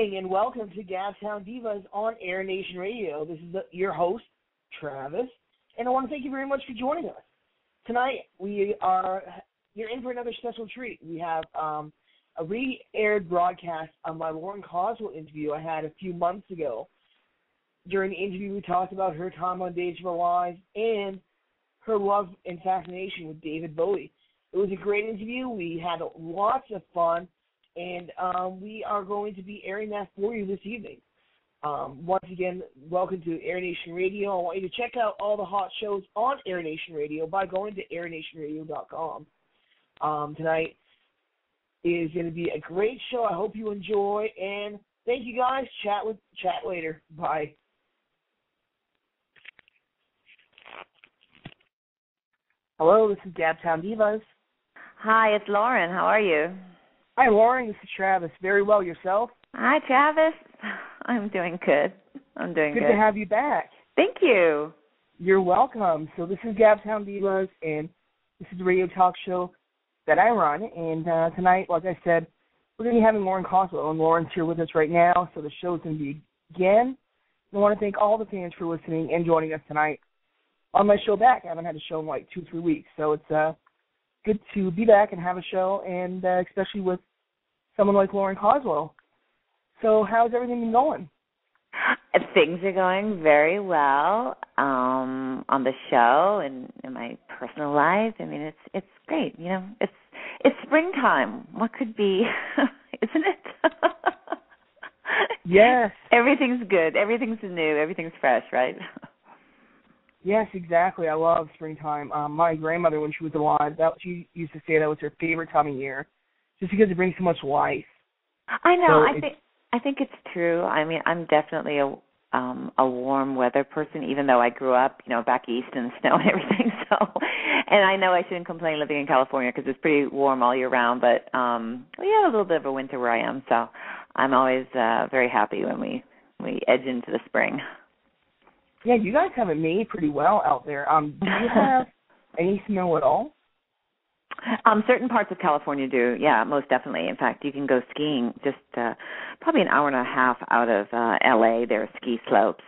evening and welcome to Gabtown Divas on Air Nation Radio. This is your host, Travis, and I want to thank you very much for joining us. Tonight, you're in for another special treat. We have a re-aired broadcast of my Lauren Koslow interview I had a few months ago. During the interview, we talked about her time on Days of Our Lives and her love and fascination with David Bowie. It was a great interview. We had lots of fun. And we are going to be airing that for you this evening. Once again, welcome to Air Nation Radio. I want you to check out all the hot shows on Air Nation Radio by going to airnationradio.com. Tonight is going to be a great show. I hope you enjoy. And thank you, guys. Chat later. Bye. Hello, this is Gabtown Divas. Hi, it's Lauren. How are you? Hi, Lauren. This is Travis. Very well. Yourself? Hi, Travis. I'm doing good. Good to have you back. Thank you. You're welcome. So this is Gabtown Divas, and this is a radio talk show that I run. And tonight, like I said, we're going to be having Lauren Koslow, and Lauren's here with us right now, so the show's going to begin. I want to thank all the fans for listening and joining us tonight on my show back. I haven't had a show in like 2-3 weeks, so it's good to be back and have a show, and especially with someone like Lauren Koslow. So how's everything been going? Things are going very well on the show and in my personal life. I mean, it's great. You know, it's springtime. What could be, isn't it? Yes. Everything's good. Everything's new. Everything's fresh, right? Yes, exactly. I love springtime. My grandmother, when she was alive, she used to say that was her favorite time of year, just because it brings so much life. I know. So I think it's true. I mean, I'm definitely a warm weather person, even though I grew up, back east in the snow and everything. So, and I know I shouldn't complain living in California because it's pretty warm all year round. But we have a little bit of a winter where I am, so I'm always very happy when we edge into the spring. Yeah, you guys have it made pretty well out there. Do you have any snow at all? Certain parts of California do, yeah, most definitely. In fact, you can go skiing just probably an hour and a half out of L.A. There are ski slopes.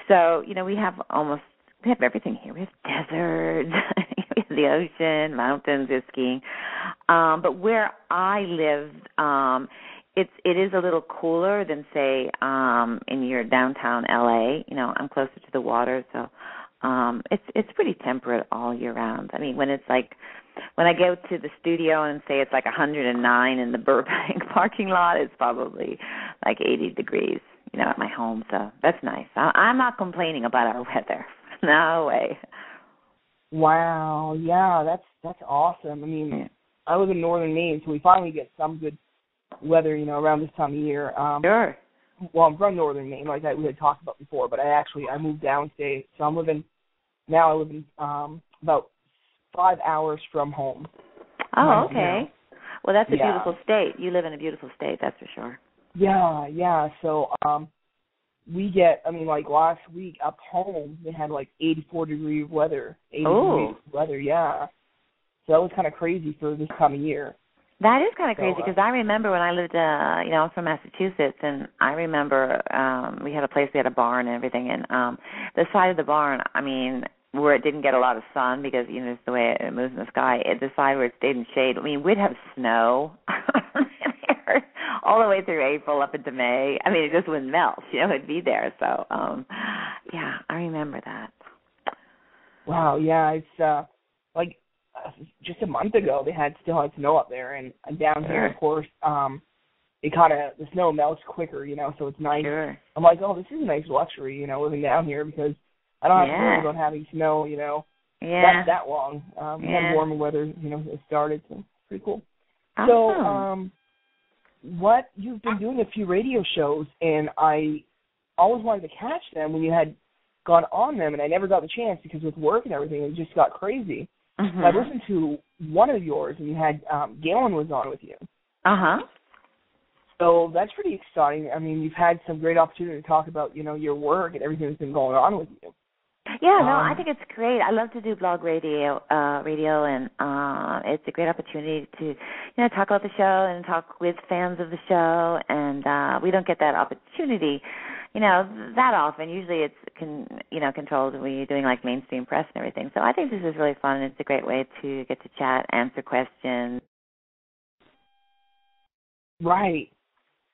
So, we have everything here. We have deserts, we have the ocean, mountains, there's skiing. But where I live, it is a little cooler than, say, in your downtown L.A. I'm closer to the water, so it's pretty temperate all year round. I mean, when I go to the studio and say it's like 109 in the Burbank parking lot, it's probably like 80 degrees, at my home. So that's nice. I'm not complaining about our weather. No way. Wow. Yeah, that's awesome. I mean, yeah. I live in northern Maine, so we finally get some good weather, around this time of year. Sure. Well, I'm from northern Maine, like we had talked about before, but I moved downstate, so I live in about 5 hours from home. Oh, okay. Well, that's a beautiful state. You live in a beautiful state, that's for sure. Yeah. So we get, like last week up home, they had like 84-degree weather. 80 degrees weather, yeah. So that was kind of crazy for this time of year. That is kind of crazy because I remember when I lived, I'm from Massachusetts, and I remember we had a barn and everything, and the side of the barn, where it didn't get a lot of sun because, it's the way it moves in the sky, the side where it stayed in shade, we'd have snow all the way through April up into May. It just wouldn't melt, it'd be there. So, yeah, I remember that. Wow, yeah, it's just a month ago, they still had snow up there, and down here, of course, the snow melts quicker, so it's nice. Sure. I'm like, this is a nice luxury, living down here because I don't have to worry about having snow, that long. We had warmer weather, it started, so pretty cool. Awesome. So, what you've been doing a few radio shows, and I always wanted to catch them when you had gone on them, and I never got the chance because with work and everything, it just got crazy. Mm-hmm. I listened to one of yours, and you had Galen was on with you. Uh-huh. So that's pretty exciting. You've had some great opportunity to talk about, your work and everything that's been going on with you. Yeah, no, I think it's great. I love to do blog radio, and it's a great opportunity to, talk about the show and talk with fans of the show. And we don't get that opportunity, that often. Usually it's controlled when you're doing like mainstream press and everything. So I think this is really fun, and it's a great way to get to chat, answer questions. Right.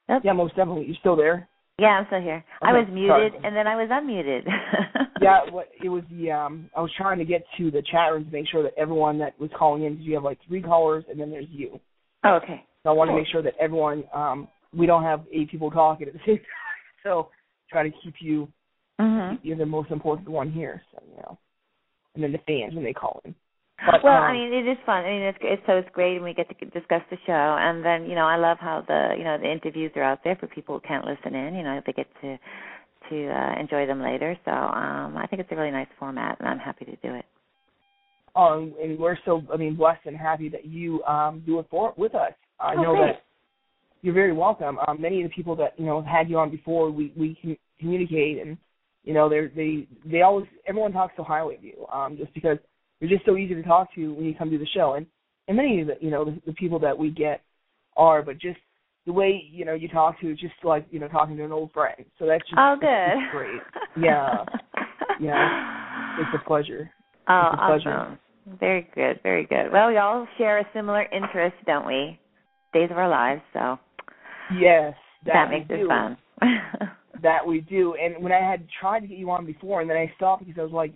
Yep. Yeah, most definitely. You still there? Yeah, I'm still here. Okay, I was muted, and then I was unmuted. Yeah, it was the I was trying to get to the chat room to make sure that everyone that was calling in, because you have like 3 callers, and then there's you. Oh, okay. So I want to make sure that everyone, we don't have 8 people talking at the same time. So try to keep you, you're the most important one here. So, and then the fans when they call in. But, well, I mean, it is fun. I mean, it's great, and we get to discuss the show. And then, I love how the interviews are out there for people who can't listen in. They get to enjoy them later. So I think it's a really nice format, and I'm happy to do it. And we're so, blessed and happy that you do it with us. I know that you're very welcome. Many of the people that have had you on before, we can communicate, and they always, everyone talks so highly of you, just because you're just so easy to talk to when you come to the show, and many of the people that we get are, but just the way you talk to is just like talking to an old friend. So that's just good. It's great. Yeah, it's a pleasure. Oh, it's a pleasure. Awesome. Very good, very good. Well, we all share a similar interest, don't we? Days of our lives, so yes, that makes it fun. That we do. And when I had tried to get you on before, and then I stopped because I was like,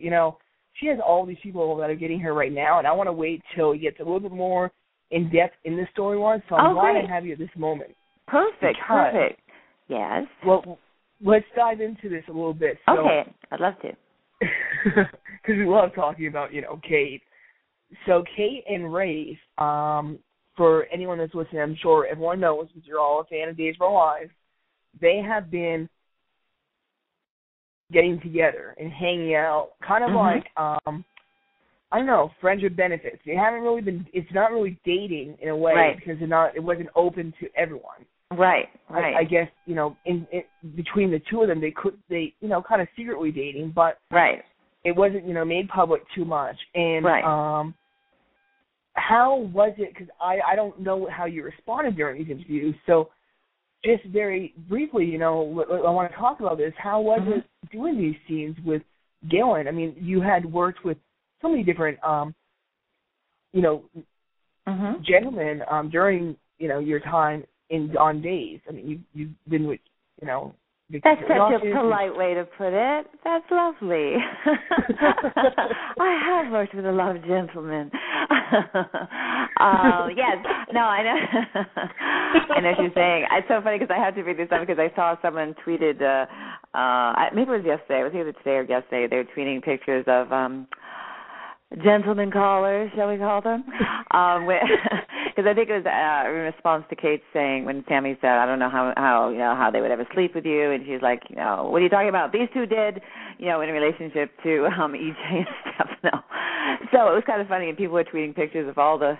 she has all these people that are getting her right now, and I want to wait till it gets a little bit more in depth in the storyline. So I'm glad I have you at this moment. Perfect. Yes. Well, let's dive into this a little bit. So, okay, I'd love to. Because we love talking about, Kate. So Kate and Rafe, for anyone that's listening, I'm sure everyone knows because you're all a fan of Days of Our Lives, they have been getting together and hanging out, kind of like, I don't know, friends with benefits. They haven't really been, it's not really dating in a way because it wasn't open to everyone. Right. I guess, in between the two of them, they kind of secretly dating, but it wasn't, made public too much. And how was it, because I don't know how you responded during these interviews, so just very briefly, I want to talk about this. How was it doing these scenes with Galen? I mean, you had worked with so many different, gentlemen during, your time on Days. I mean, you've been with, That's such a polite way to put it. That's lovely. I have worked with a lot of gentlemen. Yes. No, I know. I know what you're saying. It's so funny because I had to read this up because I saw someone tweeted, maybe it was yesterday. It was either today or yesterday. They were tweeting pictures of gentleman callers, shall we call them? Because I think it was in response to Kate saying, when Tammy said, I don't know how they would ever sleep with you, and she's like, what are you talking about? These two did, in relationship to EJ and stuff. No. So it was kind of funny, and people were tweeting pictures of all the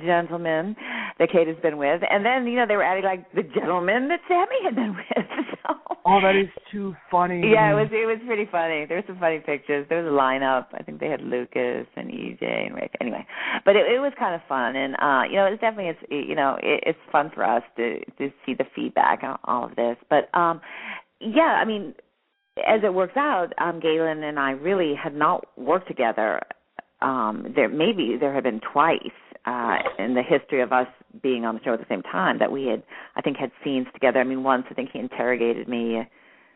gentlemen that Kate has been with, and then they were adding like the gentleman that Sammy had been with. So. Oh, that is too funny. Yeah, it was pretty funny. There were some funny pictures. There was a lineup. I think they had Lucas and EJ and Rick. Anyway, but it was kind of fun, and it's definitely it's fun for us to see the feedback on all of this. But yeah, I mean, as it works out, Galen and I really had not worked together. There had been twice in the history of us being on the show at the same time that we had scenes together. I mean, once I think he interrogated me,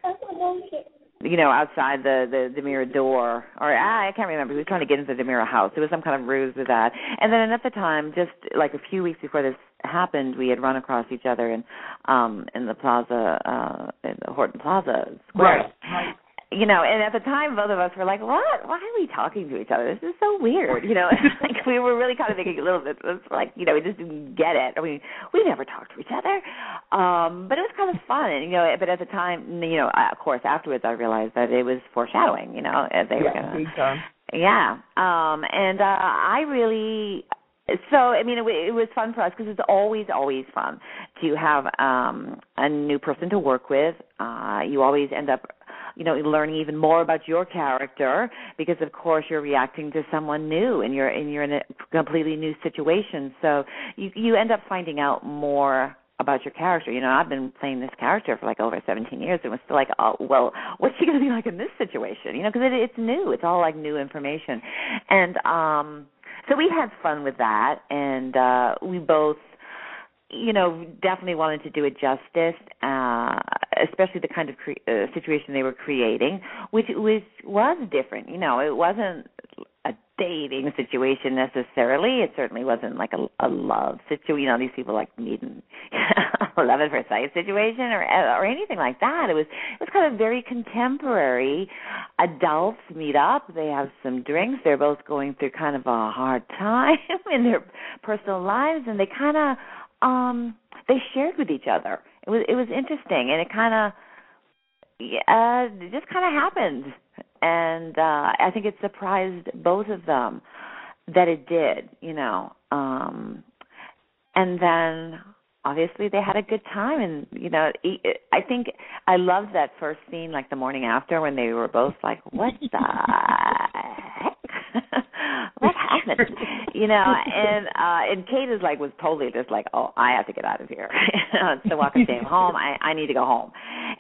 outside the DeMira door, or I can't remember. He was trying to get into the DeMira house. There was some kind of ruse with that. And then at the time, just like a few weeks before this happened, we had run across each other in the plaza, in the Horton Plaza Square. Right. And at the time, both of us were like, what? Why are we talking to each other? This is so weird, Like, we were really kind of thinking a little bit, like, we just didn't get it. I mean, we never talked to each other. But it was kind of fun, but at the time, of course, afterwards I realized that it was foreshadowing, they were going to. Yeah. And I really... So, I mean, it was fun for us because it's always fun to have a new person to work with. You always end up learning even more about your character because, of course, you're reacting to someone new and you're in a completely new situation. So you end up finding out more about your character. I've been playing this character for like over 17 years and was still like, oh, well, what's she going to be like in this situation? Because it's new. It's all like new information. And so we had fun with that, and we both, definitely wanted to do it justice, especially the kind of situation they were creating, which was different. It wasn't a dating situation necessarily. It certainly wasn't like a love situation. These people like meeting love at first sight situation or anything like that. It was kind of very contemporary. Adults meet up. They have some drinks. They're both going through kind of a hard time in their personal lives, and they kind of they shared with each other. It was interesting, and it kind of just kind of happened. And I think it surprised both of them that it did, And then obviously they had a good time, and I think I loved that first scene, like the morning after, when they were both like, "What the heck? What happened?" And Kate was totally just like, "Oh, I have to get out of here. So walk and stay home. I need to go home."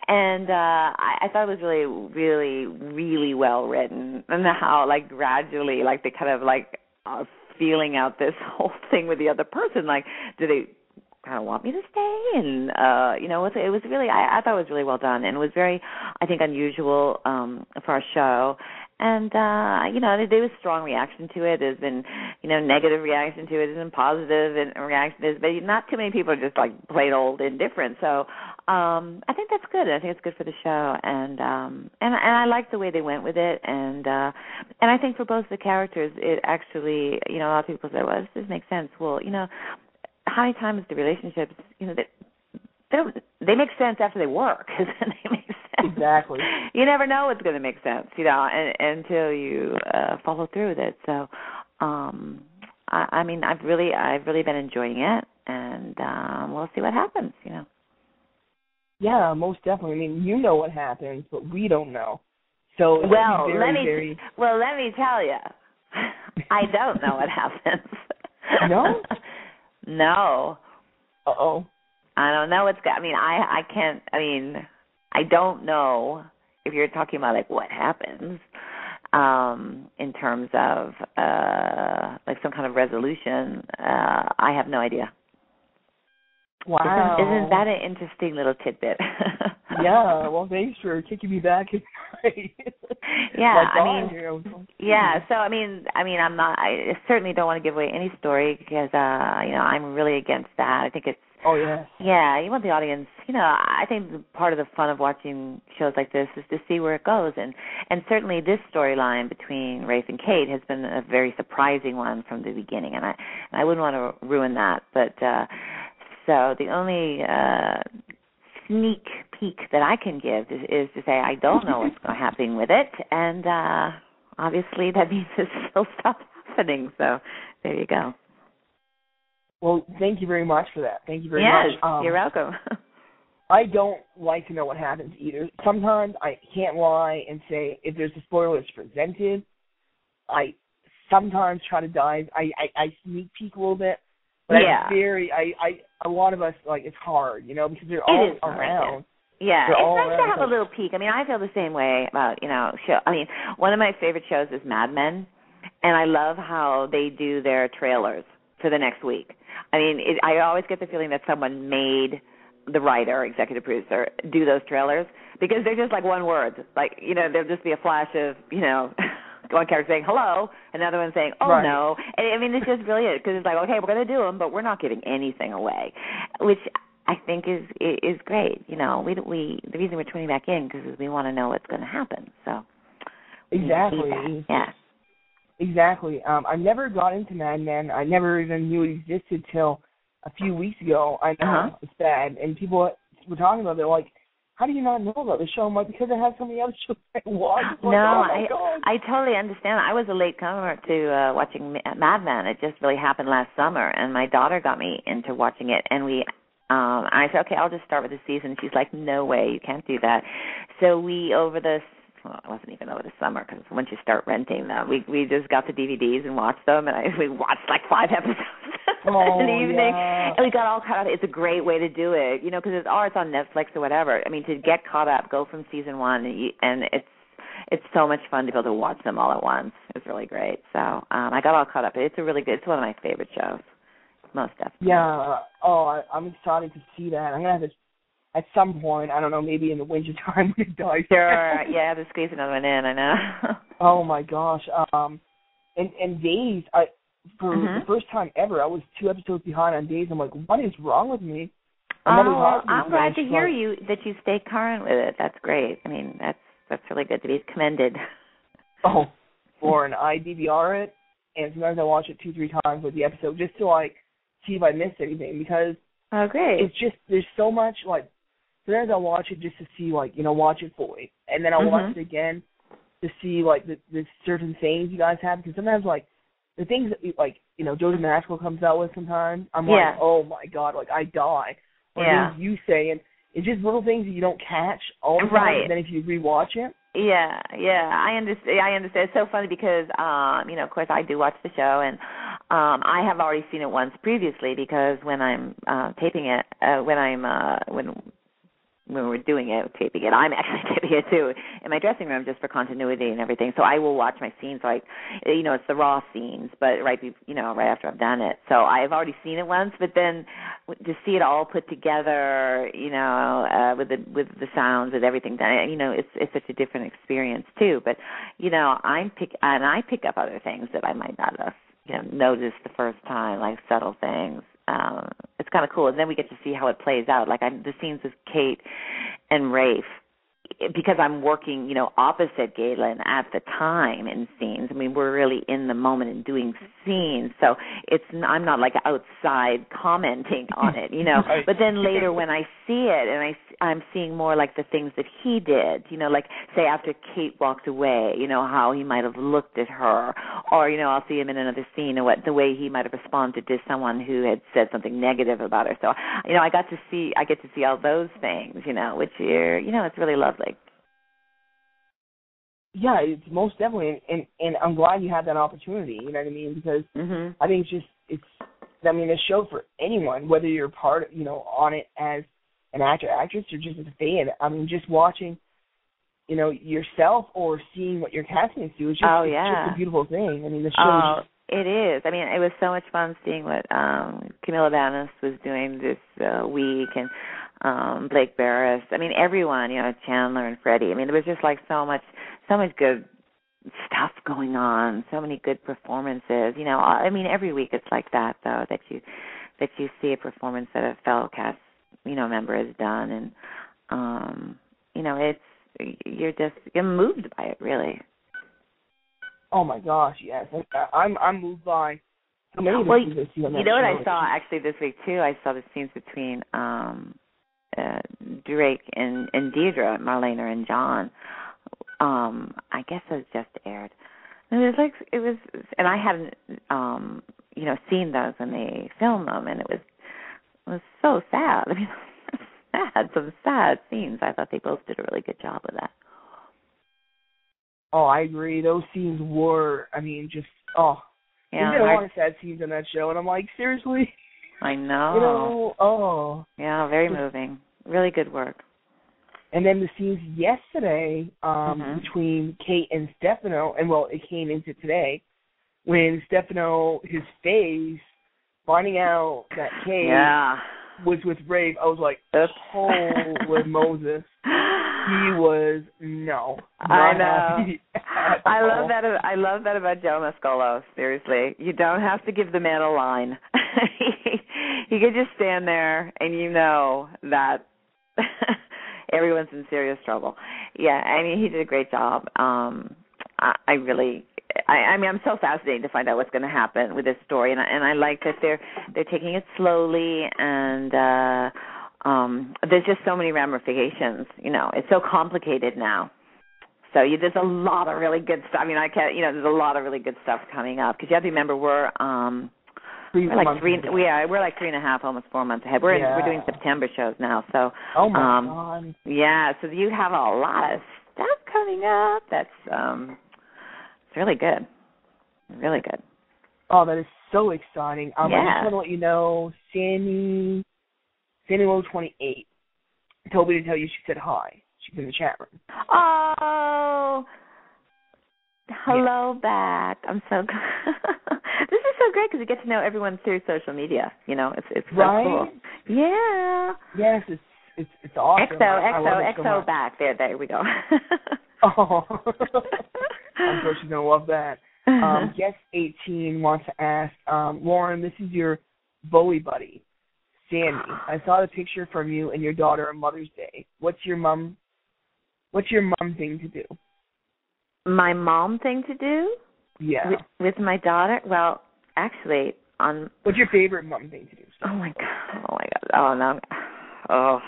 And I thought it was really, really, really well written, and how like gradually, like they kind of like feeling out this whole thing with the other person. Like, do they kind of want me to stay? And it was really, I thought it was really well done, and it was very, I think, unusual for our show. And there was strong reaction to it. There's been negative reaction to it. There's been positive reaction, but not too many people are just like plain old indifferent. So I think that's good. I think it's good for the show, and I like the way they went with it. And I think for both the characters, it actually, a lot of people say, "Well, this makes sense." Well, how many times the relationships, they make sense after they work. They make sense. Exactly. You never know what's going to make sense, until you follow through with it. So, I've really been enjoying it, and we'll see what happens. Yeah, most definitely. What happens, but we don't know. So let me tell you, I don't know what happens. No. No. Uh-oh. I don't know what's got. I can't. I don't know if you're talking about like what happens in terms of like some kind of resolution. I have no idea. Wow. Isn't that an interesting little tidbit? Yeah. Well, thanks for kicking me back. Yeah. Yeah. So I'm not. I certainly don't want to give away any story because I'm really against that. I think it's. Oh, yeah. Yeah, you want the audience, I think part of the fun of watching shows like this is to see where it goes. And certainly this storyline between Rafe and Kate has been a very surprising one from the beginning, and I wouldn't want to ruin that. But so the only sneak peek that I can give is to say I don't know what's going to happen with it, and obviously that means it's still stuff happening. So there you go. Well, thank you very much for that. Thank you very much. You're welcome. I don't like to know what happens either. Sometimes I can't lie and say if there's a spoiler that's presented, I sometimes try to dive. I sneak peek a little bit, but a lot of us, like, it's hard, because they're all around. Yeah, it's nice to have a little peek. I feel the same way about, show. One of my favorite shows is Mad Men, and I love how they do their trailers for the next week. I always get the feeling that someone made the writer, executive producer, do those trailers because they're just like one word. Like, there'll just be a flash of, one character saying hello, another one saying, oh, right. No. And, it's just brilliant because it's like, okay, we're going to do them, but we're not giving anything away, which I think is great. The reason we're tuning back in because we want to know what's going to happen. So exactly. Yeah. Exactly. I never got into Mad Men. I never even knew it existed till a few weeks ago. I know it's bad, and people were talking about it. They're like, how do you not know about the show? I'm like, because it has so many other shows I watch. I totally understand. I was a late comer to watching Mad Men. It just really happened last summer, and my daughter got me into watching it, and I said, okay, I'll just start with the season. She's like, no way, you can't do that. So we, well, it wasn't even over the summer, because once you start renting them, we just got the DVDs and watched them, and we watched like 5 episodes in the evening, and we got all caught up. It's a great way to do it, because it's on Netflix or whatever. I mean, to get caught up, go from season 1, and it's so much fun to be able to watch them all at once. It's really great. So I got all caught up. It's one of my favorite shows, most definitely. Yeah. Oh, I'm excited to see that. I'm gonna have to. At some point, I don't know, maybe in the winter time when it dies. Sure, yeah, I have to squeeze another one in, I know. Oh, my gosh. And Days, for the first time ever, I was 2 episodes behind on Days. I'm like, what is wrong with me? I'm glad to hear that you stay current with it. That's great. I mean, that's really good to be commended. Oh, Lauren, I DVR it, and sometimes I watch it 2-3 times with the episode just to, see if I missed anything, because great. It's just, there's so much, sometimes I'll watch it just to see, watch it fully. And then I'll watch it again to see, the certain things you guys have. Because sometimes, the things that, Joseph Maxwell comes out with sometimes, I'm like, oh, my God, I die. Or things you say. And it's just little things that you don't catch all the time. Right. And then if you rewatch it. Yeah, I understand. It's so funny because, of course, I do watch the show, and I have already seen it once previously, because when I'm taping it, when we're doing it, taping it, I'm actually taping it too in my dressing room just for continuity and everything. So I will watch my scenes it's the raw scenes, but right after I've done it. So I've already seen it once, but then to see it all put together, with the sounds and everything done, it's such a different experience too. But I pick up other things that I might not have noticed the first time, like subtle things. It's kind of cool. And then we get to see how it plays out. The scenes with Kate and Rafe, because I'm working, opposite Galen at the time in scenes. I mean, we're really in the moment and doing scenes. So I'm not outside commenting on it, Right. But then later when I see it and I'm seeing more the things that he did, say after Kate walked away, how he might have looked at her, or, I'll see him in another scene and the way he might have responded to someone who had said something negative about her. So, I get to see all those things, which it's really lovely. Yeah, it's most definitely, and I'm glad you had that opportunity, you know what I mean, because I think it's a show for anyone, whether you're part, on it as an actor, actress, or just as a fan. I mean, just watching, yourself or seeing what your casting is doing, it's just a beautiful thing. I mean, the show it is. I mean, it was so much fun seeing what Camilla Vanis was doing this week, and Blake Barris. I mean, everyone, Chandler and Freddie. I mean, there was just so much good stuff going on, so many good performances. I mean, every week it's like that, though, that you see a performance that a fellow cast, member has done, and you're moved by it, really. Oh my gosh, yes, I'm moved by so many of the things I see on that what show. I saw actually this week too? I saw the scenes between Drake and Deidre, Marlena and John. I guess it was just aired. And it was, and I hadn't, seen those when they filmed them, and it was so sad. I mean, some sad scenes. I thought they both did a really good job with that. Oh, I agree. Those scenes were, there's been a lot of sad scenes on that show, and I'm like, seriously? I know. Yeah, very moving. Really good work. And then the scenes yesterday between Kate and Stefano, and it came into today, when Stefano, his face, finding out that Kate was with Rafe, I was like, holy Moses. He was I know. I love that about Joe Mascolo. Seriously, you don't have to give the man a line. He could just stand there, and that everyone's in serious trouble. Yeah, I mean, he did a great job. I'm so fascinated to find out what's going to happen with this story, and I like that they're taking it slowly, and there's just so many ramifications. It's so complicated now. So there's a lot of really good stuff. I mean, there's a lot of really good stuff coming up, because you have to remember we're We're like we're like 3.5, almost 4 months ahead. We're doing September shows now, so oh my God. Yeah, so you have a lot of stuff coming up. That's it's really good. Really good. Oh, that is so exciting. I just want to let you know, Sammy Low 28 told me to tell you she said hi. She's in the chat room. Oh, hello back. I'm so this is so great because you get to know everyone through social media. You know, it's so cool. Yeah. Yes, it's awesome. XO back. There we go. Oh, I'm sure she's gonna love that. Guest 18 wants to ask, Lauren, this is your Bowie buddy, Sandy. I saw the picture from you and your daughter on Mother's Day. What's your mom thing to do? My mom thing to do? Yeah. With my daughter? Well, actually, what's your favorite mom thing to do? Oh my God. Oh no. Oh.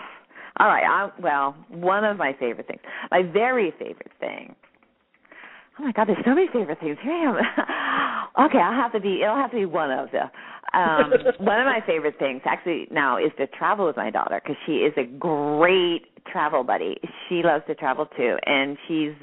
All right. Well, one of my favorite things. My very favorite thing. Oh my God, there's so many favorite things. Here I am. Okay, it'll have to be one of them. One of my favorite things actually now is to travel with my daughter because she is a great travel buddy. She loves to travel too, and she's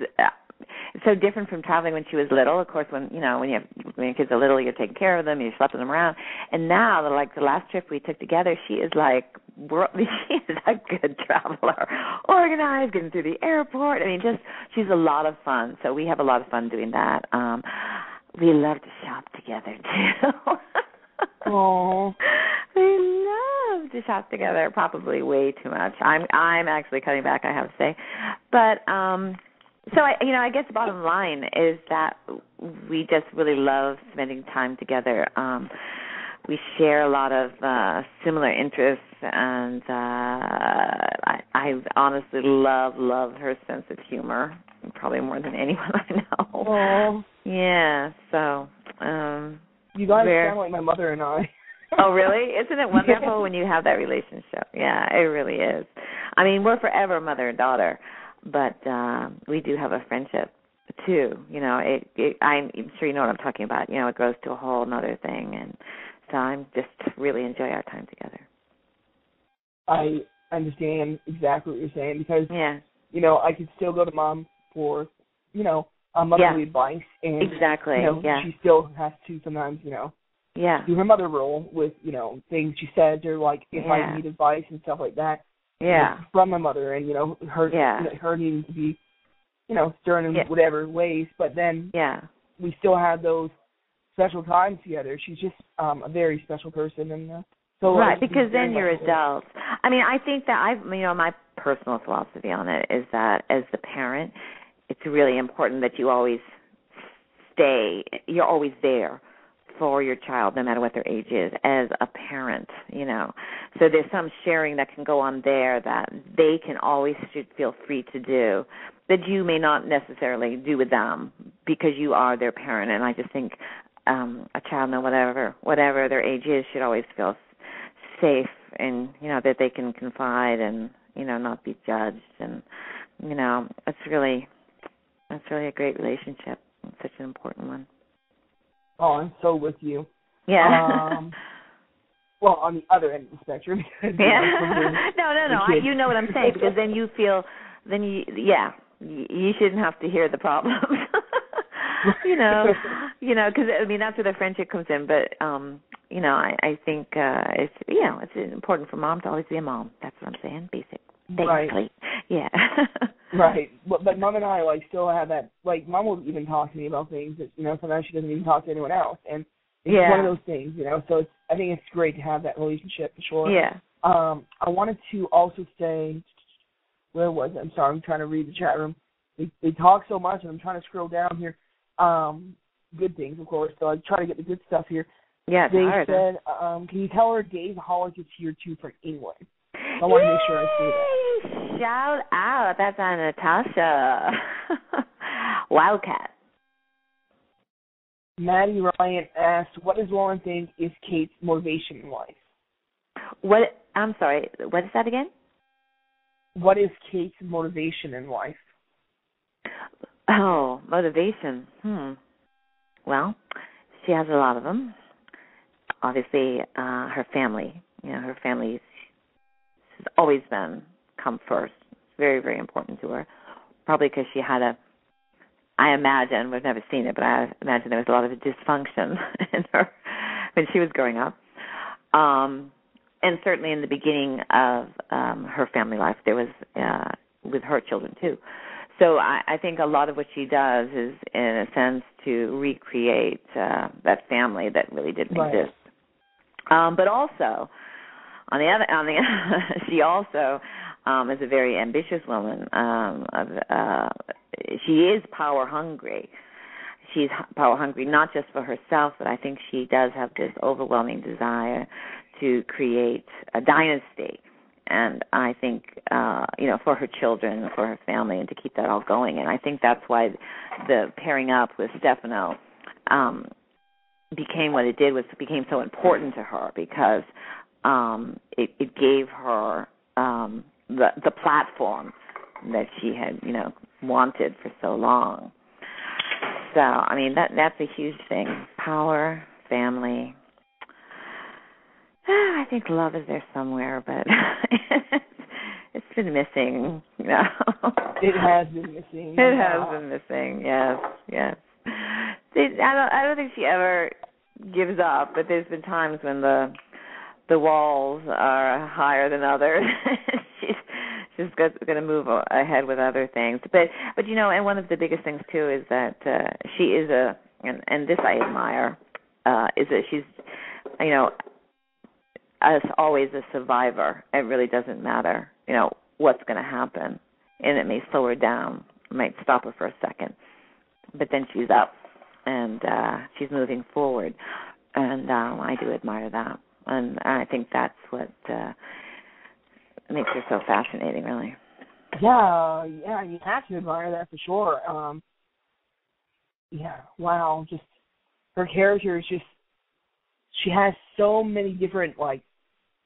so different from traveling when she was little. Of course, when your kids are little, you're taking care of them, you're schlepping them around. And now, like the last trip we took together, she is she is a good traveler, organized, getting through the airport. I mean, she's a lot of fun. So we have a lot of fun doing that. We love to shop together too. Oh, we love to shop together. Probably way too much. I'm actually cutting back, I have to say, but. So I guess the bottom line is that we just really love spending time together. We share a lot of similar interests, and I honestly love her sense of humor, probably more than anyone I know. Oh. Yeah. So. You guys sound like my mother and I. Oh, really? Isn't it wonderful when you have that relationship? Yeah, it really is. I mean, we're forever mother and daughter. But we do have a friendship too. I'm sure you know what I'm talking about. It grows to a whole other thing, and so I'm just really enjoy our time together. I understand exactly what you're saying because I could still go to Mom for motherly advice, and exactly. She still has to sometimes do her mother role with things she says or like if I need advice and stuff like that. Yeah. From my mother, and her needing to be, stern in whatever ways. But then we still have those special times together. She's just a very special person, and so right because then you're adults. I mean, I think that my personal philosophy on it is that as the parent, it's really important that you always you're always there for your child, no matter what their age is, as a parent, So there's some sharing that can go on there that they can always feel free to do that you may not necessarily do with them because you are their parent. And I just think a child, whatever their age is, should always feel safe and, that they can confide and, not be judged. And, it's really a great relationship. It's such an important one. Oh, I'm so with you. Yeah. Well, on the other end of the spectrum. No. You know what I'm saying because then you feel, you shouldn't have to hear the problems. Because that's where the friendship comes in. But I think it's important for mom to always be a mom. That's what I'm saying, basically. Right. Yeah. Right. But Mom and I still have that. Mom will even talk to me about things that sometimes she doesn't even talk to anyone else, and it's one of those things. So I think it's great to have that relationship for sure. Yeah. I wanted to also say, where was it? I'm sorry, I'm trying to read the chat room. They talk so much, and I'm trying to scroll down here. Good things, of course. So I try to get the good stuff here. Yeah. They said, can you tell her Dave Hollis is here too from England? I want to make sure I say that. Shout out. That's on Natasha. Wildcat. Maddie Ryan asked, what does Lauren think is Kate's motivation in life? What? I'm sorry. What is that again? What is Kate's motivation in life? Oh, motivation. Well, she has a lot of them. obviously her family. Her family has always come first. It's very, very important to her. Probably because she had I imagine, we've never seen it, but I imagine there was a lot of dysfunction in her when she was growing up. And certainly in the beginning of her family life, there was with her children too. So I think a lot of what she does is, in a sense, to recreate that family that really didn't exist. But also, she also is a very ambitious woman. She is power hungry. She's power hungry not just for herself, but I think she does have this overwhelming desire to create a dynasty. And I think, for her children, for her family, and to keep that all going. And I think that's why the pairing up with Stefano became what it did, became so important to her, because it gave her the platform that she had, wanted for so long. So, I mean, that's a huge thing. Power, family. I think love is there somewhere, but it's been missing, It has been missing. It has been missing, yes. I don't think she ever gives up, but there's been times when the walls are higher than others. She's going to move ahead with other things. But and one of the biggest things, too, is that she is and this I admire, is that she's, as always, a survivor. It really doesn't matter, what's going to happen. And it may slow her down, might stop her for a second. But then she's up, and she's moving forward. And I do admire that. And I think that's what makes her so fascinating, really. Yeah, you have to admire that for sure. Wow, just her character is just, she has so many different,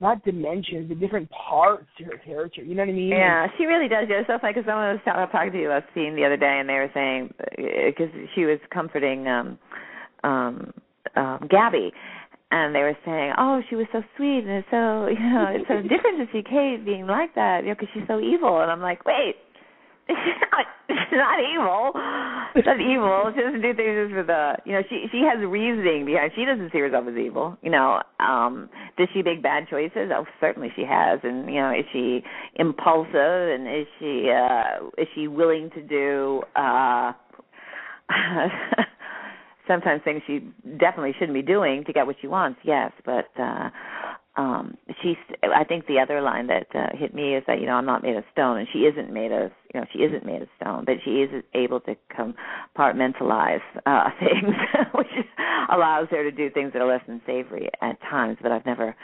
not dimensions, but different parts to her character. You know what I mean? Yeah, she really does. It's so funny, because someone was talking to you about Scene the other day, and they were saying, because she was comforting Gabby, and they were saying, oh, she was so sweet, and it's so, it's so different to see Kate being like that, because she's so evil. And I'm like, wait, she's not evil. She's not evil. She doesn't do things for she has reasoning behind. She doesn't see herself as evil. Does she make bad choices? Oh, certainly she has. And is she impulsive? And is she willing to do sometimes things she definitely shouldn't be doing to get what she wants? Yes, but I think the other line that hit me is that I'm not made of stone, and she isn't made of stone, but she is able to compartmentalize things, which allows her to do things that are less than savory at times. But I've never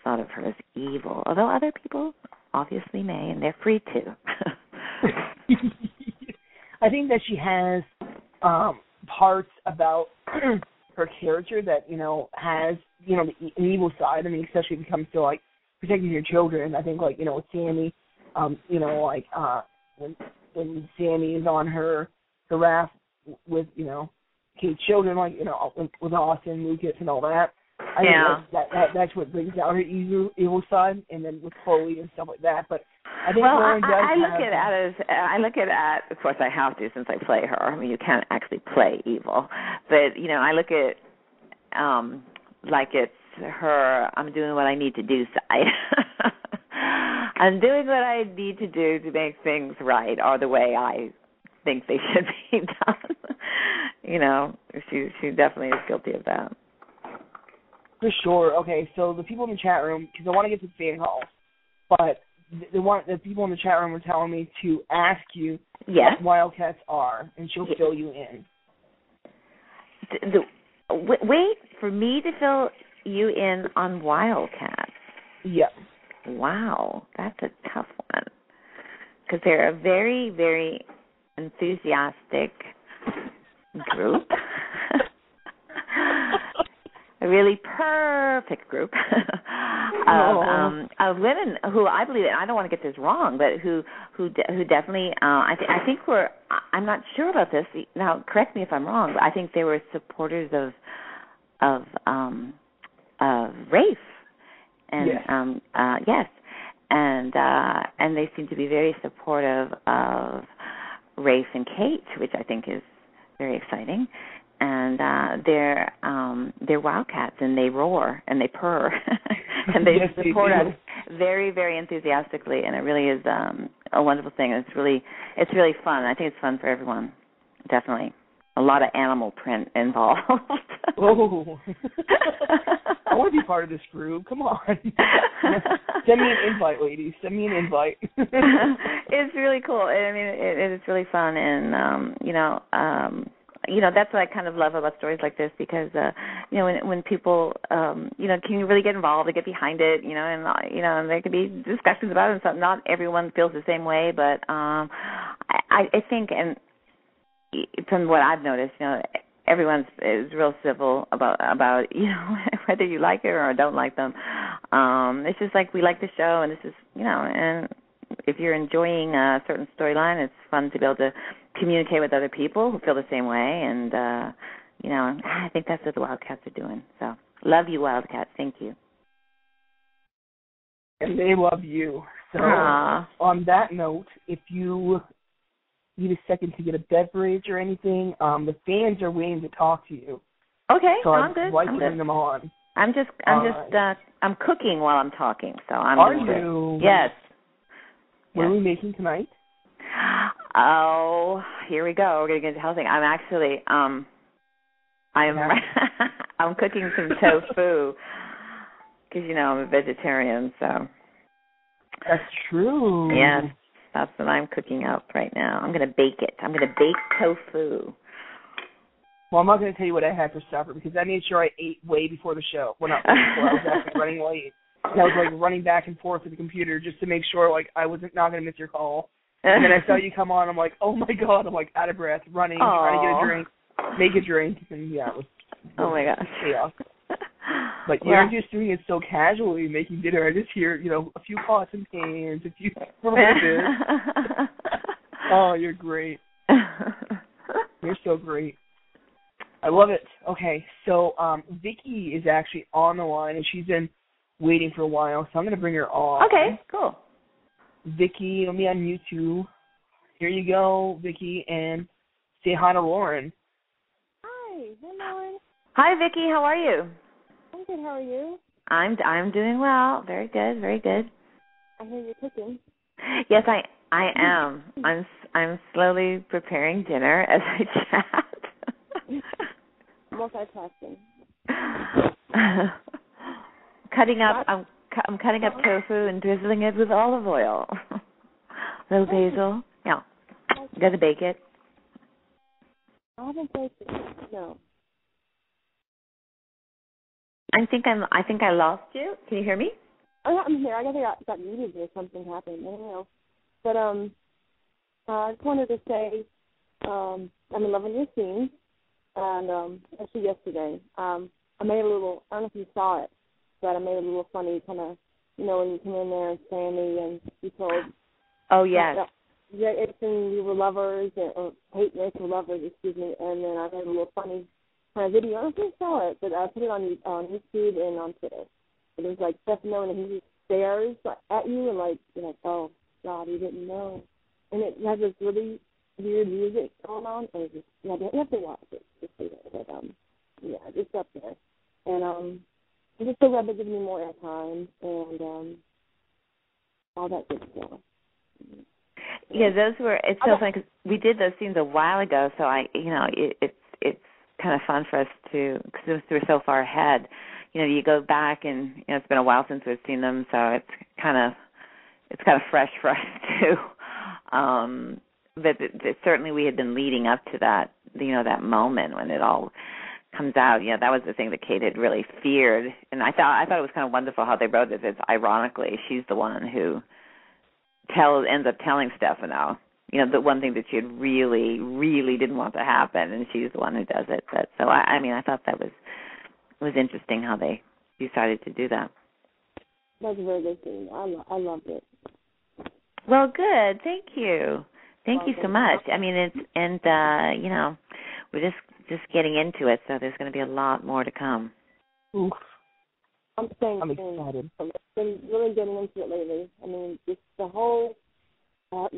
thought of her as evil, although other people obviously may, and they're free to. I think that she has parts about her character that has an evil side. I mean, especially when it comes to protecting your children. I think with Sammy, when Sammy is on her raft with Kate's children, with Austin, Lucas, and all that. I think that's what brings out her evil side, and then with Chloe and stuff like that. But I think Lauren does I look at it, of course I have to since I play her. I mean, you can't actually play evil. But, I look at like it's her, I'm doing what I need to do side. I'm doing what I need to do to make things right, or the way I think they should be done. She definitely is guilty of that. For sure. Okay, so the people in the chat room, because I want to get to the fan calls, but the people in the chat room were telling me to ask you what Wildcats are, and she'll fill you in. Wait for me to fill you in on Wildcats? Yep. Wow, that's a tough one, because they're a very, very enthusiastic group. A really perfect group of women who I believe, and I don't want to get this wrong, but who definitely, I think I'm not sure about this. Now, correct me if I'm wrong, but I think they were supporters of Rafe. And yes. yes. And they seem to be very supportive of Rafe and Kate, which I think is very exciting. And they're wildcats, and they roar and they purr, and they yes, support they us very, very enthusiastically. And it really is a wonderful thing. It's really fun. I think it's fun for everyone. Definitely, a lot of animal print involved. Oh, I want to be part of this group. Come on, send me an invite, ladies. Send me an invite. It's really cool. I mean, it's really fun, and that's what I kind of love about stories like this, because when people can really get involved, they get behind it, and there can be discussions about it, and so not everyone feels the same way, but I think, and from what I've noticed, everyone is real civil about whether you like it or don't like them. It's just like we like the show, and this is and if you're enjoying a certain storyline, it's fun to be able to communicate with other people who feel the same way, and I think that's what the Wildcats are doing. So, love you, Wildcats. Thank you. And they love you. So, on that note, if you need a second to get a beverage or anything, the fans are waiting to talk to you. Okay, so I'm good. I'd like I'm to good. bring them on. I'm cooking while I'm talking, so I'm. Are you? Yes. What are we making tonight? Oh, here we go. We're gonna get into the whole thing. I'm actually I'm cooking some tofu because I'm a vegetarian, so. That's true. Yes, that's what I'm cooking up right now. I'm gonna bake it. I'm gonna bake tofu. Well, I'm not going to tell you what I had for supper because I made sure I ate way before the show. Well, not way before. I was actually running late. And I was running back and forth with the computer just to make sure I wasn't not going to miss your call. And then I saw you come on. I'm like, oh my god! I'm out of breath, running, trying to get a drink, make a drink, and yeah, it was oh my gosh, chaos. But you're just doing it so casually, making dinner. I just hear a few pots and pans, a few Oh, you're great. You're so great. I love it. Okay, so Vicky is actually on the line, and she's been waiting for a while, so I'm going to bring her on. Okay, cool. Vicky, let me unmute you. Here you go, Vicky, and say hi to Lauren. Hi, Lauren. Hi, Vicky. How are you? I'm good. How are you? I'm doing well. Very good. Very good. I hear you're cooking. Yes, I am. I'm slowly preparing dinner as I chat. Multitasking. I'm cutting up tofu and drizzling it with olive oil. A little basil. Yeah. You got to bake it. I haven't baked it. No. I think I lost you. Can you hear me? Oh, yeah, I'm here. I guess I got muted or something happened. I don't know. But I just wanted to say I'm loving your scene. And actually yesterday, I made a little, I don't know if you saw it, but I made a little funny kind of, when you come in there and Sammy and you told. Oh, yes. Yeah, it's in we were lovers, or hate Nick were lovers, excuse me, and then I made a little funny kind of video. I don't know if you saw it, but I put it on YouTube and on Twitter. It was Stefano, and he just stares at you and you're like, oh, God, he didn't know. And it has this really weird music going on, and it's just, you have to watch it. Just so that, it's up there. And I'm just so glad they're giving me more airtime and all that good stuff. Yeah, those were. It's so funny because we did those scenes a while ago, so it's kind of fun for us because we're so far ahead. You go back and it's been a while since we've seen them, so it's kind of fresh for us too. But certainly we had been leading up to that, that moment when it all comes out. That was the thing that Kate had really feared, and I thought it was kind of wonderful how they wrote this. It's ironically she's the one who ends up telling Stefano, the one thing that she had really, really didn't want to happen, and she's the one who does it. So I thought that was interesting how they decided to do that. That's a very good thing. I loved it. Well, good. Thank you. Thank you so much. We're just getting into it, so there's going to be a lot more to come. Oof. I'm saying I'm excited. I've been really getting into it lately. I mean, just the whole, where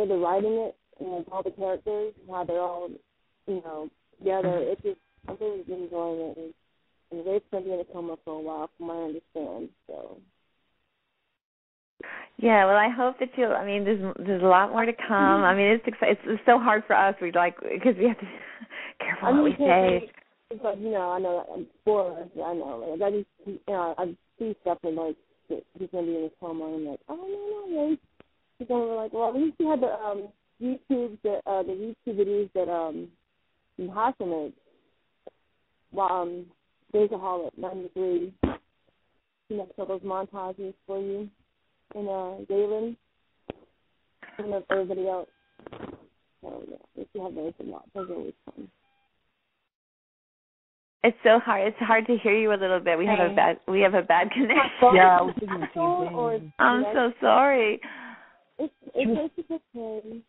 they're writing it, and all the characters, how they're all, together. It's just, I'm really enjoying it. And Ray's going to be in a coma for a while, from what I understand. So. Yeah, well, I hope that you'll. I mean, there's a lot more to come. I mean, it's so hard for us. We because we have to be careful what we say. But I know I'm spoilers. I know. Like, I just, I see stuff and like he's going to be in a coma, and I'm like, oh no, Ray. He's going to be like, well, at least you had the YouTube videos that Hassan made. Days of Harlot, 93. So those montages for you and Galen and everybody else. So yeah, if you have those a lot, those are always fun. It's so hard. It's hard to hear you a little bit. We have a bad connection. Yeah, I was thinking the same thing. I'm so sorry. It's okay.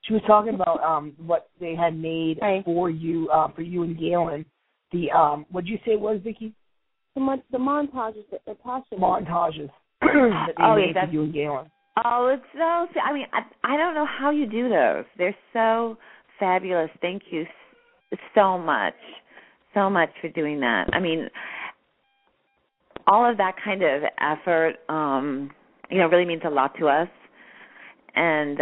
She was talking about what they had made for you and Galen. The what'd you say it was, Vicki? The montages that Tasha made. Montages that they made for you and Galen. Oh, it's so. I mean, I don't know how you do those. They're so fabulous. Thank you so much for doing that. I mean, all of that kind of effort, really means a lot to us, and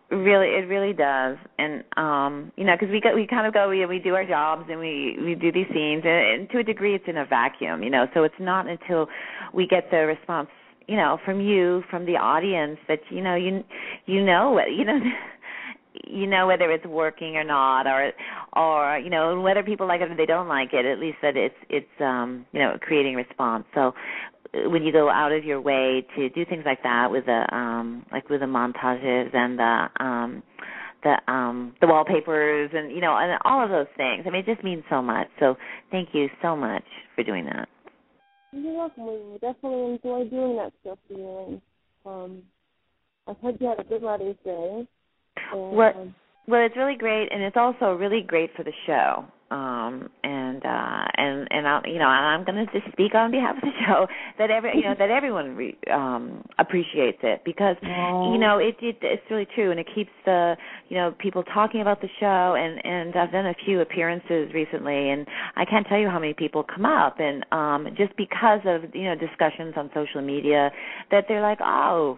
it really does. And because we kind of go, we do our jobs and we do these scenes, and to a degree, it's in a vacuum, So it's not until we get the response, from you, from the audience, that whether it's working or not, or whether people like it or they don't like it. At least that it's creating response. So when you go out of your way to do things like that with the montages and the wallpapers and and all of those things. I mean, it just means so much. So thank you so much for doing that. You're welcome. We definitely enjoy doing that stuff for you. I've heard you had a good Mother's Day. Well, it's really great, and it's also really great for the show. And I'm going to just speak on behalf of the show that everyone appreciates it, because it's really true, and it keeps the people talking about the show. And I've done a few appearances recently, and I can't tell you how many people come up, and just because of discussions on social media, that they're like, I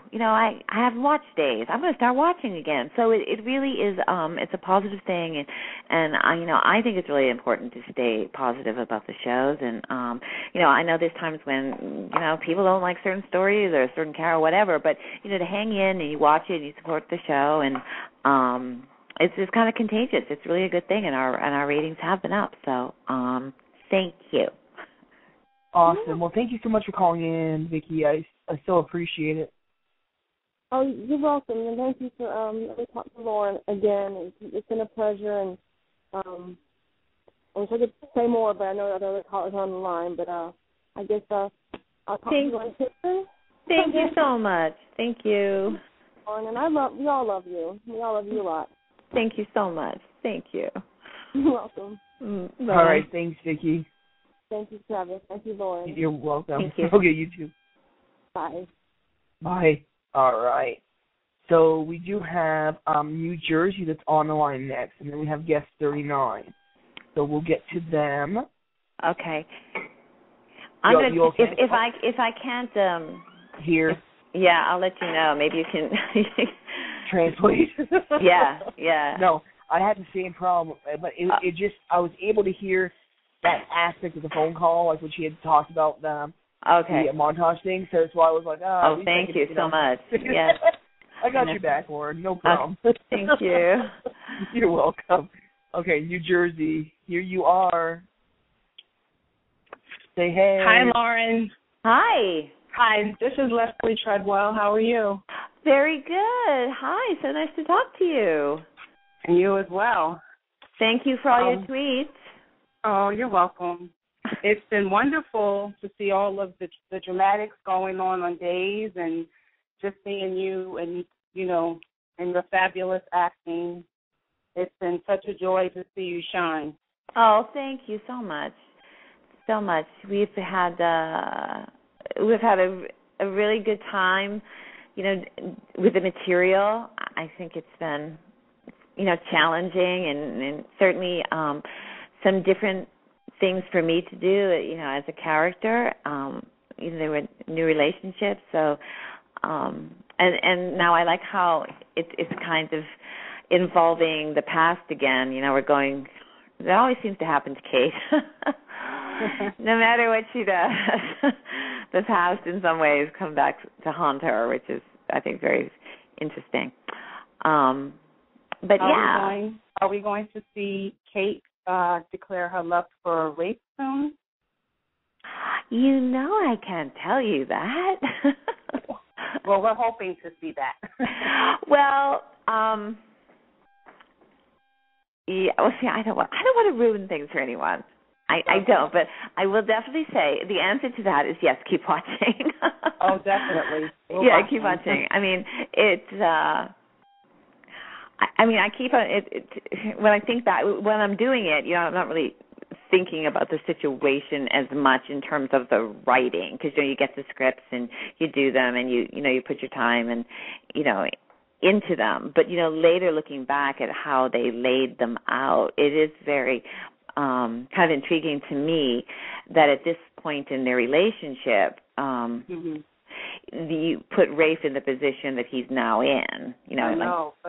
haven't watched Days. I'm going to start watching again. So it really is. It's a positive thing, and I think it's really important to stay positive about the shows. And I know there's times when people don't like certain stories or a certain character or whatever, but to hang in and you watch it and you support the show, and it's just kind of contagious. It's really a good thing, and our ratings have been up. So thank you. Awesome. Well, thank you so much for calling in, Vicki. I so appreciate it. Oh, you're welcome, and thank you for talking to Lauren again. It's been a pleasure, and I wish I could say more, but I know other callers on the line. But I guess I'll talk to you on Twitter. Thank you so much. Thank you. And we all love you. We all love you a lot. Thank you so much. Thank you. You're welcome. All right. Thanks, Vicki. Thank you, Travis. Thank you, Lauren. You're welcome. Thank you. Okay, you too. Bye. Bye. All right. So we do have New Jersey that's on the line next, and then we have guest 39. So we'll get to them. Okay. I'm gonna if I can't hear. Yeah, I'll let you know. Maybe you can translate. Yeah. No, I had the same problem, but it just I was able to hear that aspect of the phone call, like what she had talked about the montage thing. So that's why I was like, thank you so much. Yeah. I got you back, Lauren. No problem. Thank you. You're welcome. Okay, New Jersey, here you are. Say hey. Hi, Lauren. Hi. Hi, this is Leslie Treadwell. How are you? Very good. Hi, so nice to talk to you. And you as well. Thank you for all your tweets. Oh, you're welcome. It's been wonderful to see all of the dramatics going on Days, and just seeing you and, and your fabulous acting. It's been such a joy to see you shine. Oh, thank you so much. so much. We've had a really good time, with the material. I think it's been, challenging and certainly some different things for me to do, as a character. There were new relationships, so and now I like how it's kind of involving the past again. That always seems to happen to Kate. No matter what she does, the past in some ways come back to haunt her, which is, I think, very interesting. But are we going to see Kate declare her love for rape soon? I can't tell you that. Well, we're hoping to see that. Well, yeah. Well, see, I don't want to ruin things for anyone. I don't, but I will definitely say the answer to that is yes. Keep watching. Oh, definitely. Keep watching. I mean, it's. I keep on it. When I think back, when I'm doing it, I'm not really thinking about the situation as much in terms of the writing, because you get the scripts and you do them and you put your time and into them. But later looking back at how they laid them out, it is very kind of intriguing to me that at this point in their relationship, you put Rafe in the position that he's now in,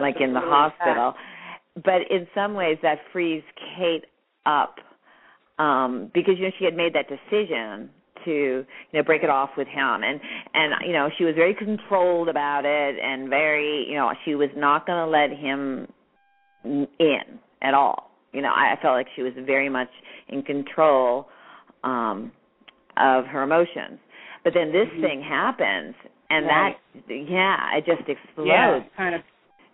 like in the hospital. But in some ways that frees Kate up because she had made that decision to break it off with him, and she was very controlled about it, and very she was not going to let him in at all. I felt like she was very much in control of her emotions. But then this thing happens, and it just explodes. Yeah, kind of.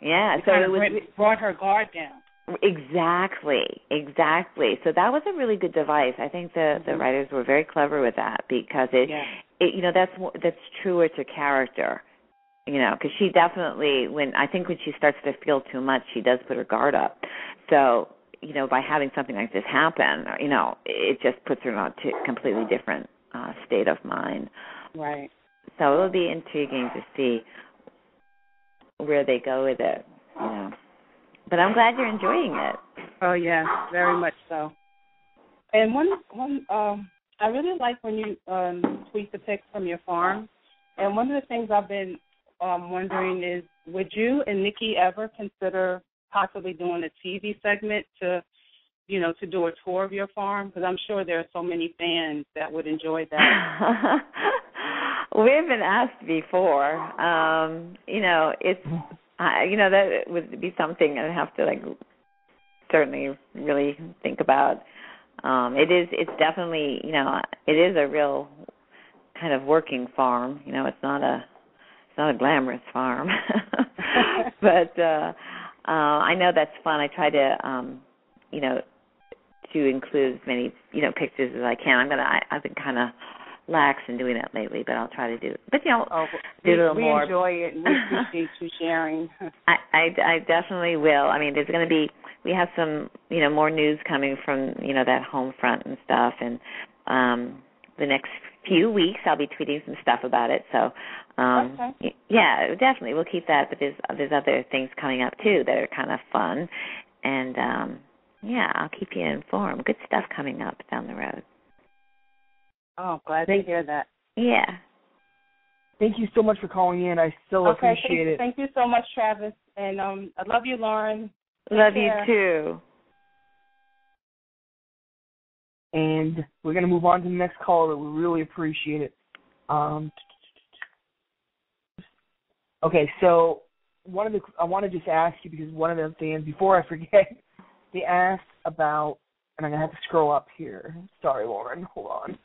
Yeah, so it was brought her guard down. Exactly. So that was a really good device. I think the writers were very clever with that, because that's truer to character. Because she definitely, when she starts to feel too much, she does put her guard up. So by having something like this happen, it just puts her in a completely different state of mind. Right. So it'll be intriguing to see where they go with it. But I'm glad you're enjoying it. Oh yeah, very much so. And one I really like when you tweet the pics from your farm. And one of the things I've been wondering is, would you and Nikki ever consider possibly doing a TV segment to do a tour of your farm? Because I'm sure there are so many fans that would enjoy that. We've been asked before. It's, that would be something I'd have to certainly really think about. It's definitely, it is a real kind of working farm. It's not a glamorous farm. But I know that's fun. I try to, to include as many, pictures as I can. I've been kind of lax in doing that lately, but I'll try to do it. But, do a little more. We enjoy it, and we appreciate you sharing. I definitely will. I mean, we have some, more news coming from, that home front and stuff, and the next few weeks I'll be tweeting some stuff about it. So, okay. Yeah, definitely we'll keep that. But there's other things coming up too that are kind of fun, and I'll keep you informed. Good stuff coming up down the road. Oh, glad to hear that. Yeah. Thank you so much for calling in. I still appreciate it. Thank you so much, Travis. And I love you, Lauren. Love you too. And we're going to move on to the next caller. We really appreciate it. Okay, so I want to just ask you, because one of the fans, before I forget, they asked about, and I'm going to have to scroll up here. Sorry, Lauren. Hold on.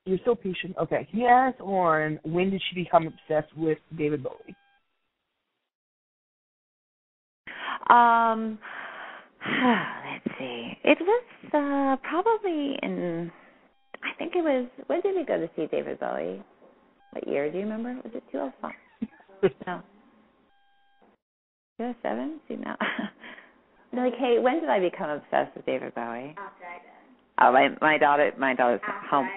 You're so patient. Okay. He asked Lauren, when did she become obsessed with David Bowie? Let's see. It was probably in, I think it was, when did we go to see David Bowie? What year? Do you remember? Was it 2005? No. 2007? See, no. Like, hey, when did I become obsessed with David Bowie? Oh, my daughter's home.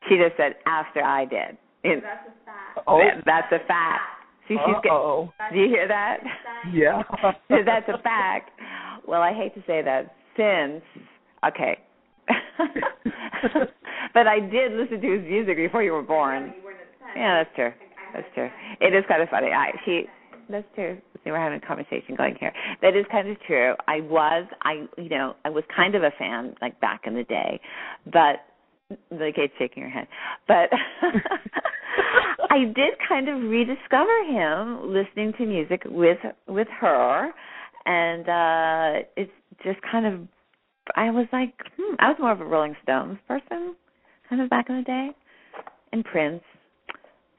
She just said after I did. That's a fact. Oh, that's a fact. See, uh-oh. Do you hear that? Yeah. That's a fact. Well, I hate to say that since, okay. But I did listen to his music before you were born. Yeah, that's true. That's true. It is kind of funny. That's true. See, we're having a conversation going here. That is kind of true. I was kind of a fan, like, back in the day, but Kate's shaking her head. But I did kind of rediscover him listening to music with her, and it's just kind of, I was like, I was more of a Rolling Stones person, kind of back in the day, and Prince,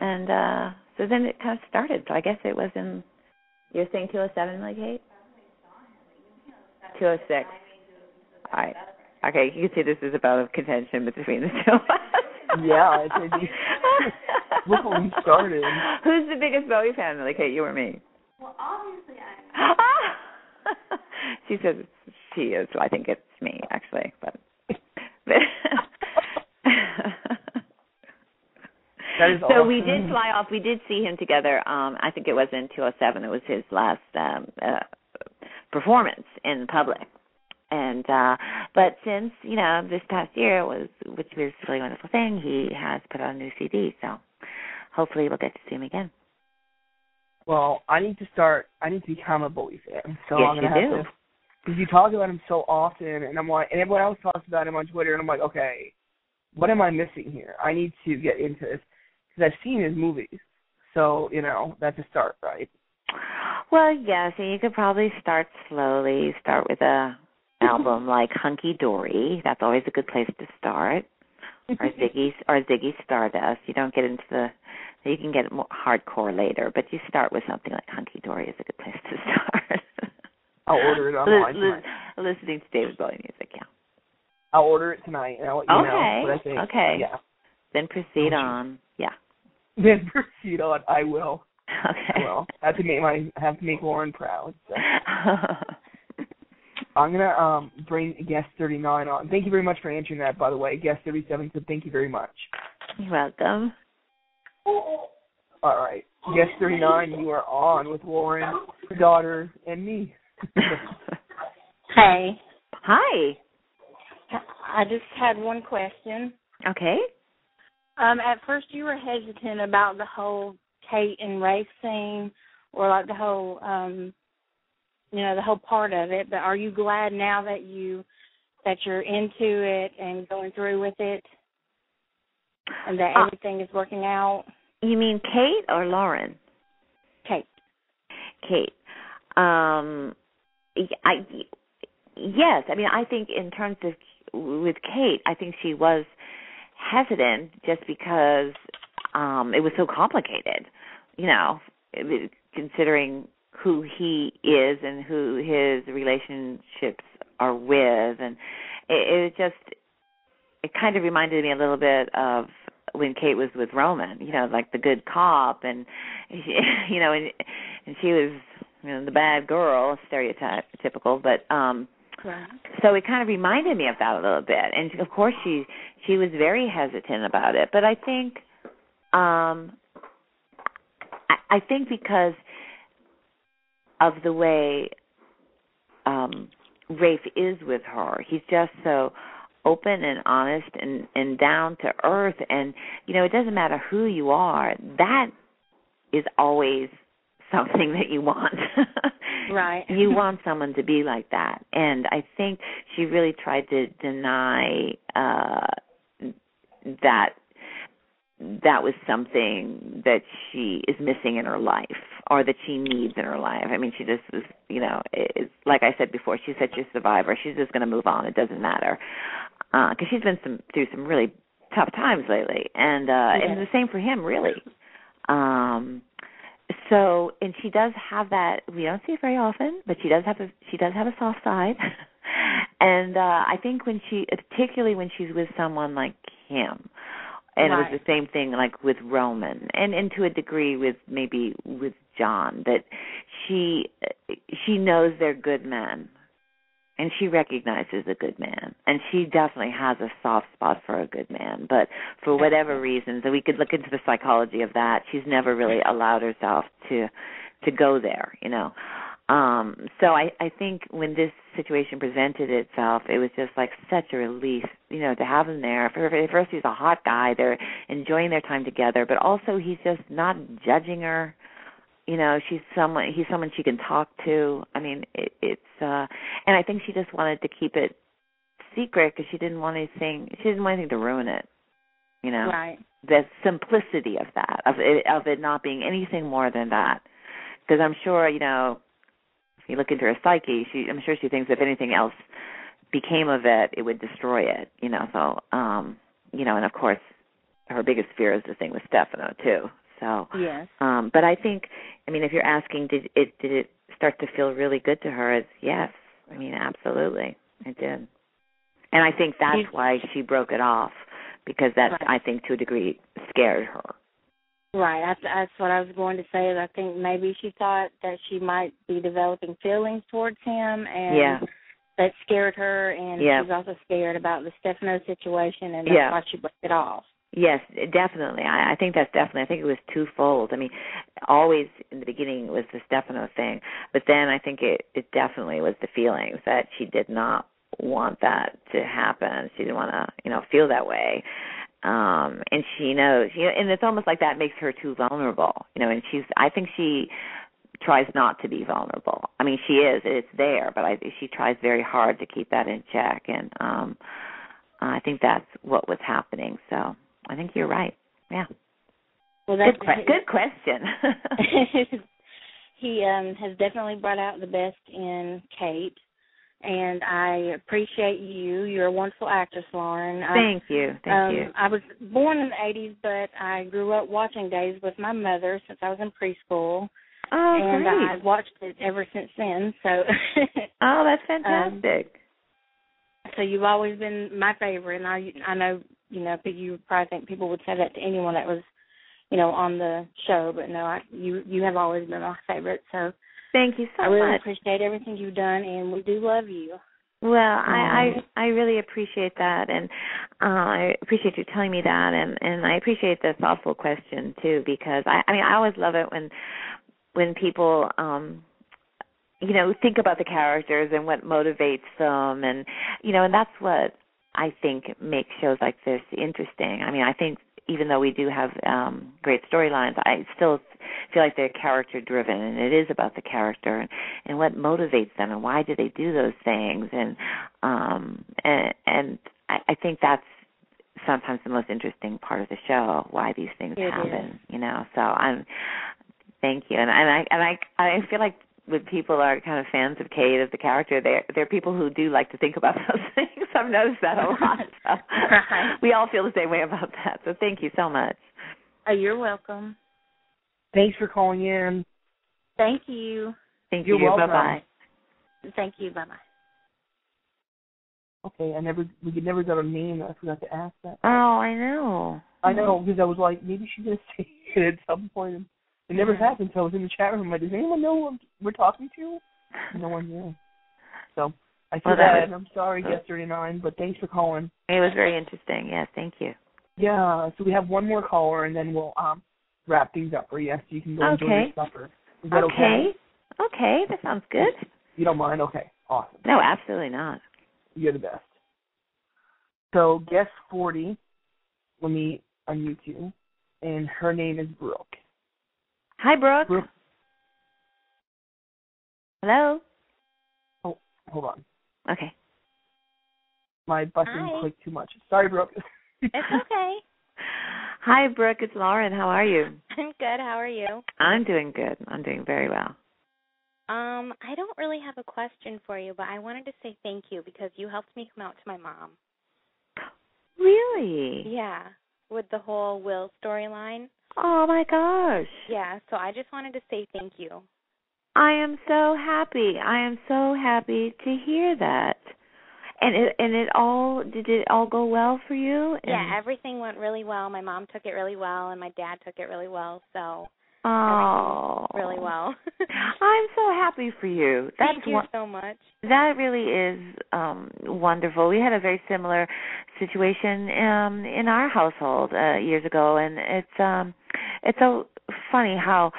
and so then it kind of started. So I guess it was in, you're saying 207, like, Kate? 206. All right. Okay, you can see this is about a contention between the two of us. Yeah, look what we started. Who's the biggest Bowie fan, like, Kate, you or me? Well, obviously I am. She says she is, so I think it's me, actually. But that is so awesome. we did fly off. We did see him together. I think it was in 207. It was his last performance in public. And but since, this past year which was a really wonderful thing, he has put out a new CD. So hopefully we'll get to see him again. Well, I need to become a Bowie fan. So yes, I'm gonna have to, because you talk about him so often, and I'm like, and everyone else talks about him on Twitter, and I'm like, okay, what am I missing here? I need to get into this because I've seen his movies. So that's a start, right? Well, yeah. So you could probably start slowly. Start with a album like Hunky Dory. That's always a good place to start. Or Ziggy Stardust. You don't get into you can get more hardcore later, but you start with something like Hunky Dory is a good place to start. I'll order it online tonight. Listening to David Bowie music, yeah. I'll order it tonight, and I'll let you know what I think. Okay. Yeah. Then proceed on. Yeah. Then proceed on. I will. Okay. I will. I have to make Lauren proud. So. I'm gonna bring guest 39 on. Thank you very much for answering that, by the way. Guest 37 said thank you very much. You're welcome. All right. Guest 39, you are on with Lauren, her daughter, and me. Hey. Hi. I just had one question. Okay. At first you were hesitant about the whole Kate and Rafe scene, or like the whole the whole part of it, but are you glad now that you're into it and going through with it, and that everything is working out? You mean Kate or Lauren? Kate. Kate. Yes. I mean, I think in terms of with Kate, I think she was hesitant just because it was so complicated, considering who he is and who his relationships are with, and it kind of reminded me a little bit of when Kate was with Roman, like the good cop, and she, and she was the bad girl, stereotypical, but right. So it kind of reminded me of that a little bit, and of course she was very hesitant about it, but I think I think because of the way Rafe is with her, he's just so open and honest and down to earth, and it doesn't matter who you are, that is always something that you want. Right. You want someone to be like that, and I think she really tried to deny that was something that she is missing in her life, or that she needs in her life. I mean, she just was, it's, like I said before, she's such a survivor. She's just going to move on. It doesn't matter. Because she's been through some really tough times lately. And and the same for him, really. So, and she does have that, we don't see it very often, but she does have a soft side. And I think particularly when she's with someone like him, and right. It was the same thing like with Roman, and to a degree with John, that she knows they're good men, and she recognizes a good man, and she definitely has a soft spot for a good man. But for whatever reasons, and we could look into the psychology of that, she's never really allowed herself to go there, you know. So I think when this situation presented itself, it was just like such a relief, you know, to have him there. First, he's a hot guy. They're enjoying their time together, but also he's just not judging her. You know, he's someone she can talk to. I mean, it's and I think she just wanted to keep it secret because she didn't want anything to ruin it. You know, right? The simplicity of that, of it not being anything more than that. Because I'm sure, you know, if you look into her psyche, I'm sure she thinks if anything else became of it, it would destroy it. You know, so you know, and of course, her biggest fear is the thing with Stefano too. So, yes. But I think, I mean, if you're asking, did it start to feel really good to her? It's yes. I mean, absolutely, it did. And I think that's why she broke it off, because that, right, I think, to a degree, scared her. Right. That's what I was going to say. Is I think maybe she thought that she might be developing feelings towards him, and that scared her. And she was also scared about the Stefano situation, and that's why she broke it off. Yes, definitely. I think that's definitely. I think it was twofold. I mean, always in the beginning it was the Stefano thing, but then I think it definitely was the feelings that she did not want that to happen. She didn't want to, you know, feel that way. And she knows, you know, and it's almost like that makes her too vulnerable, you know, and I think she tries not to be vulnerable. I mean, she is, it's there, but she tries very hard to keep that in check, and I think that's what was happening. So I think you're right. Yeah. Well, good question. He has definitely brought out the best in Kate, and I appreciate you. You're a wonderful actress, Lauren. Thank you. I was born in the 80s, but I grew up watching Days with my mother since I was in preschool. Oh, and great. I've watched it ever since then. So. Oh, that's fantastic. So you've always been my favorite, and I know, you know, you probably think people would say that to anyone that was, you know, on the show, but no, you have always been my favorite. So thank you so much. I really appreciate everything you've done, and we do love you. Well, I really appreciate that, and I appreciate you telling me that, and I appreciate the thoughtful question too, because I mean I always love it when people you know, think about the characters and what motivates them, and you know, and that's what I think makes shows like this interesting. I mean, I think even though we do have great storylines, I still feel like they're character-driven, and it is about the character and what motivates them and why do they do those things, and I think that's sometimes the most interesting part of the show, why these things happen. You know, so thank you, and I feel like when people are kind of fans of Kate as the character, they're people who do like to think about those things. I've noticed that a lot. So we all feel the same way about that. So thank you so much. Oh, you're welcome. Thanks for calling in. Thank you. Thank you. You're welcome. Bye-bye. Thank you. Bye-bye. Okay, we could never got a name. I forgot to ask that. Oh, I know. I know, because I was like, maybe she's going to say it at some point. It never happened, so I was in the chat room. Like, does anyone know who we're talking to? No one knew. So I feel bad, and I'm sorry, Guest 39, but thanks for calling. It was very interesting. Yes, thank you. Yeah, so we have one more caller, and then we'll wrap things up for you, so you can go enjoy your supper. Is that okay? Okay, that sounds good. You don't mind? Okay, awesome. No, absolutely not. You're the best. So Guest 40, let me unmute you, and her name is Brooke. Hi, Brooke. Hello? Oh, hold on. Okay. My button clicked too much. Sorry, Brooke. It's okay. Hi, Brooke. It's Lauren. How are you? I'm good. How are you? I'm doing good. I'm doing very well. I don't really have a question for you, but I wanted to say thank you because you helped me come out to my mom. Really? Yeah, with the whole Will storyline. Oh, my gosh. Yeah, so I just wanted to say thank you. I am so happy. I am so happy to hear that. And did it all go well for you? Yeah, everything went really well. My mom took it really well, and my dad took it really well. So Oh, really well. I'm so happy for you. Thank you so much. That really is wonderful. We had a very similar situation in our household years ago, and it's so funny how,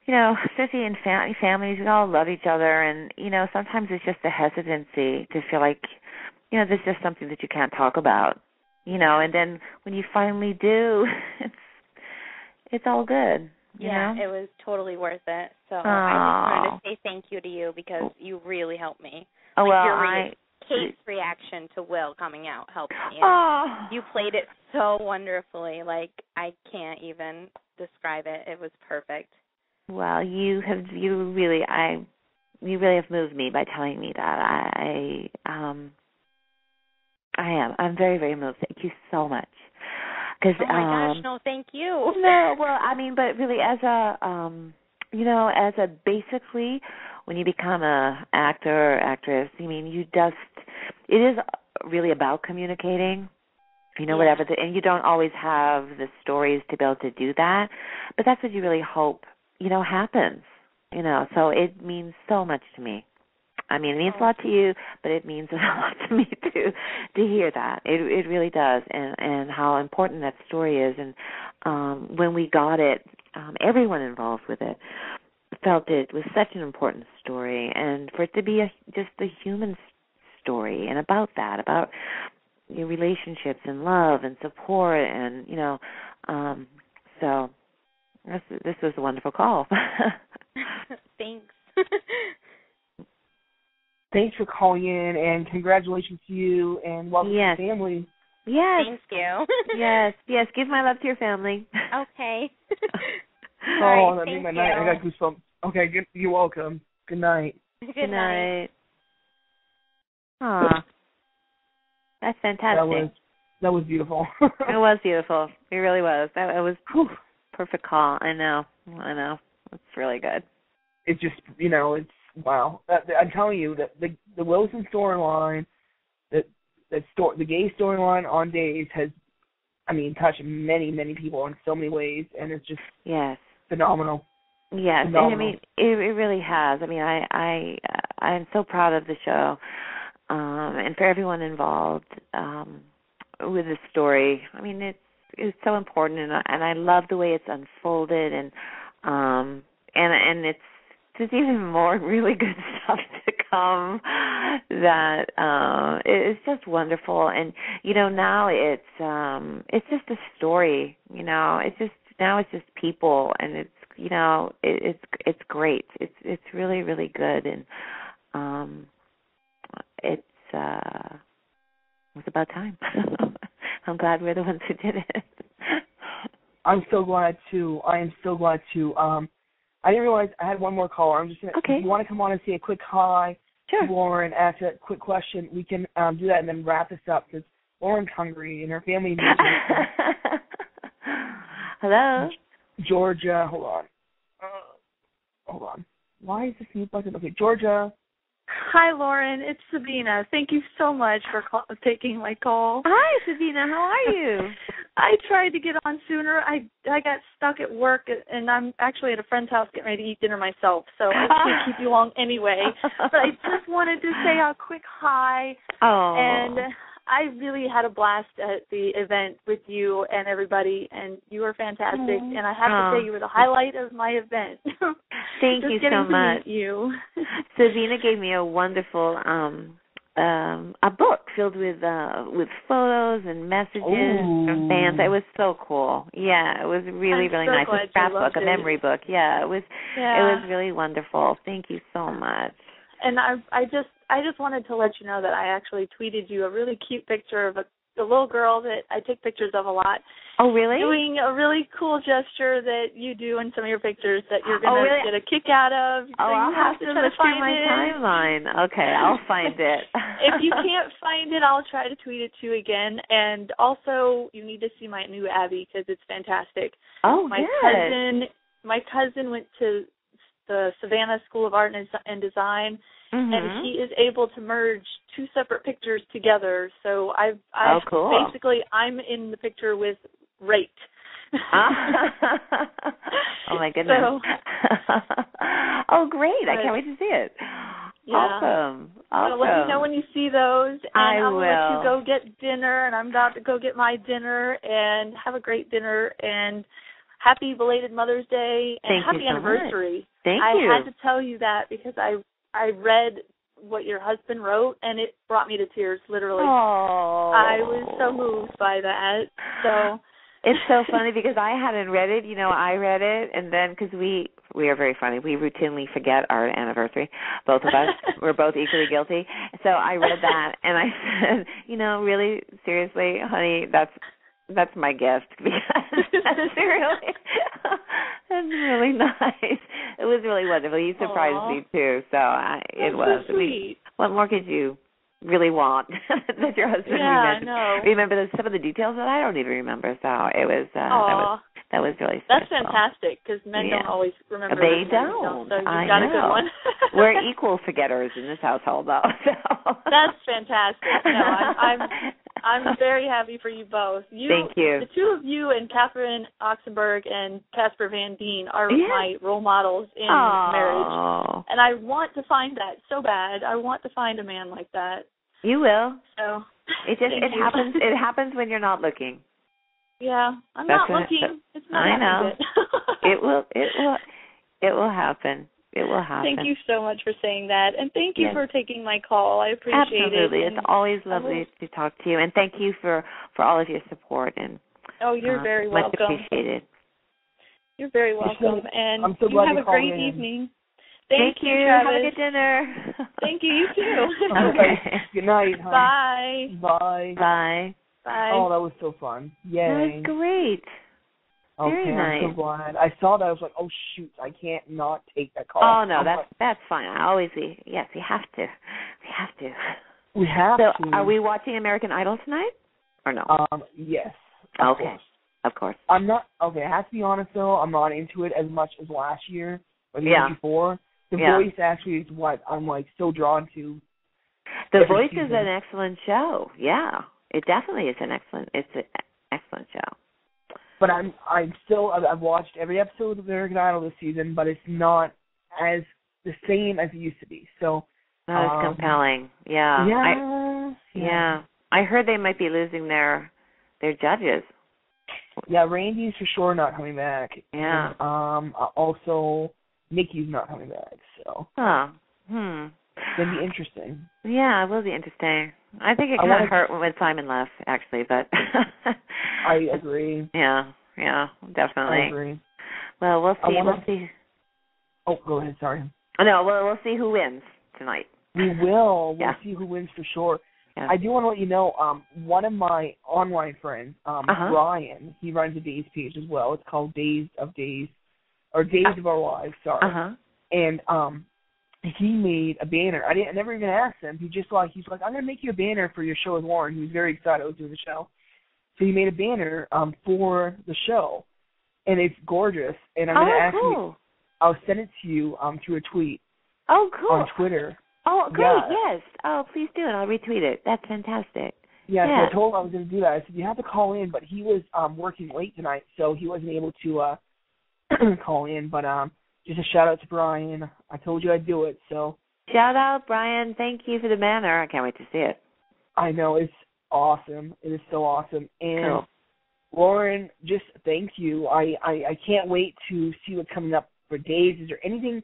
especially in families, we all love each other, and sometimes it's just a hesitancy to feel like there's just something that you can't talk about, and then when you finally do, it's all good. Yeah, it was totally worth it. So I just wanted to say thank you to you because you really helped me. Oh, Kate's reaction to Will coming out helped me. You played it so wonderfully. Like, I can't even describe it. It was perfect. Well, you really have moved me by telling me that. I'm very, very moved. Thank you so much. Oh my gosh, no, thank you. No, well, but really as a basically when you become a actor or actress, it is really about communicating, whatever, and you don't always have the stories to be able to do that, but that's what you really hope, happens, so it means so much to me. It means a lot to you, but it means a lot to me too to hear that. It really does, and how important that story is. And when we got it, everyone involved with it felt it was such an important story, and for it to be just a human story, and about your relationships and love and support, and so this was a wonderful call. Thanks. Thanks for calling in, and congratulations to you, and welcome to the family. Yes. Thank you. Yes. Give my love to your family. Okay. Oh, that made my night. I got goosebumps. Okay, you're welcome. Good night. Good night. Aw. That's fantastic. That was beautiful. It was beautiful. It really was. It was perfect call. I know. It's really good. It's just, it's wow. I'm telling you that the Wilson storyline, the gay storyline on Days has, touched many, many people in so many ways, and it's just phenomenal. Yes, phenomenal. And it really has. I'm so proud of the show, and for everyone involved with the story. It's so important, and I love the way it's unfolded, and it's. There's even more really good stuff to come that it's just wonderful. And now it's just a story, it's just people, and it's great. It's really, really good, and it's about time. I'm glad we're the ones who did it. I'm so glad too. I am so glad too. I didn't realize I had one more caller. I'm just going to, if you want to come on and say a quick hi to Lauren, ask a quick question, we can do that and then wrap this up because Lauren's hungry and her family needs her. Hello? Georgia, hold on. Why is this mute button? Okay, Georgia. Hi, Lauren. It's Sabina. Thank you so much for taking my call. Hi, Sabina. How are you? I tried to get on sooner. I got stuck at work, and I'm actually at a friend's house getting ready to eat dinner myself, so I can't keep you long anyway. But I just wanted to say a quick hi. Oh. And I really had a blast at the event with you and everybody, and you were fantastic. And I have to say you were the highlight of my event. Thank you so much. Meet you. Sabina gave me a wonderful a book filled with photos and messages from fans. It was so cool. Yeah, it was really, really nice. A scrapbook, a memory book. Yeah, it was really wonderful. Thank you so much. And I just wanted to let you know that I actually tweeted you a really cute picture of the little girl that I take pictures of a lot. Oh, really? Doing a really cool gesture that you do in some of your pictures that you're going to get a kick out of. So I'll have to look through my timeline. Okay, I'll find it. If you can't find it, I'll try to tweet it to you again. And also, you need to see my new Abby because it's fantastic. Oh, My cousin went to the Savannah School of Art and Design, and he is able to merge two separate pictures together. So cool. Basically, I'm in the picture with Rate. Oh my goodness. So, oh great. I can't wait to see it. Yeah. Awesome. So let me know when you see those, and I'm will. going to let you go get dinner, and I'm about to go get my dinner, and have a great dinner, and happy belated Mother's Day, and Thank you happy so anniversary. Much. Thank you. I had to tell you that because I read what your husband wrote, and it brought me to tears, literally. Oh. I was so moved by that. So it's so funny because I hadn't read it. You know, I read it, and then because we are very funny. We routinely forget our anniversary, both of us. We're both equally guilty. So I read that, and I said, you know, really, seriously, honey, that's my gift because that's really nice. It was really wonderful. You surprised me too. So it was. So sweet. What more could you really want that your husband remember some of the details that I don't even remember. So it was that was really special. That's fantastic because men don't always remember. They don't. So you got a good one. We're equal forgetters in this household, though. So. That's fantastic. No, I'm very happy for you both. Thank you. The two of you and Catherine Oxenberg and Casper Van Dien are my role models in marriage. And I want to find that so bad. I want to find a man like that. You will. So it happens. It happens when you're not looking. Yeah, I'm not looking. It's not happening yet. It will happen. It will happen. Thank you so much for saying that, and thank you for taking my call. I appreciate it. Absolutely, it's always lovely to talk to you, and thank you for all of your support. And you're very welcome. Much appreciated. You're very welcome, and I'm so you have a great evening. Thank you, Travis. Have a good dinner. Thank you. You too. Okay. Good night. Bye. Bye. Bye. Bye. Oh, that was so fun. Yay. That was great. Okay, Very nice. I'm so glad. I saw that. I was like, oh, shoot, I can't not take that call. Oh, no, that's fine. Yes, we have to. We have to. So, are we watching American Idol tonight or no? Yes. Of course. I'm not, I have to be honest, though, I'm not into it as much as last year or the year before. The Voice actually is what I'm, so drawn to. The Voice is an excellent show. Yeah, it definitely is it's an excellent show. But I've watched every episode of American Idol this season, but it's not as the same as it used to be. So it's compelling. Yeah. Yeah. I heard they might be losing their judges. Yeah, Randy's for sure not coming back. Yeah. And, also Nikki's not coming back. So. It's gonna be interesting. Yeah, it will be interesting. I think it kind of hurt when Simon left, actually, but I agree. Yeah, definitely. I agree. Well, we'll see. Oh, go ahead. Sorry. No, we'll see who wins tonight. We will. We'll see who wins for sure. Yeah. I do want to let you know, one of my online friends, Brian, he runs a Days page as well. It's called Days of Our Lives. Sorry. And he made a banner. I never even asked him. He's like, I'm gonna make you a banner for your show with Lauren. He was very excited I was doing the show. So he made a banner for the show, and it's gorgeous. And I'm gonna I'll send it to you through a tweet. Oh, cool. On Twitter. Oh, great. Yes. Oh, please do, and I'll retweet it. That's fantastic. Yeah. So I told him I was gonna do that. I said you have to call in, but he was working late tonight, so he wasn't able to call in. But just a shout out to Brian. I told you I'd do it, so. Shout out, Brian. Thank you for the banner. I can't wait to see it. I know. It's awesome. It is so awesome. And Lauren, just thank you. I can't wait to see what's coming up for Days. Is there anything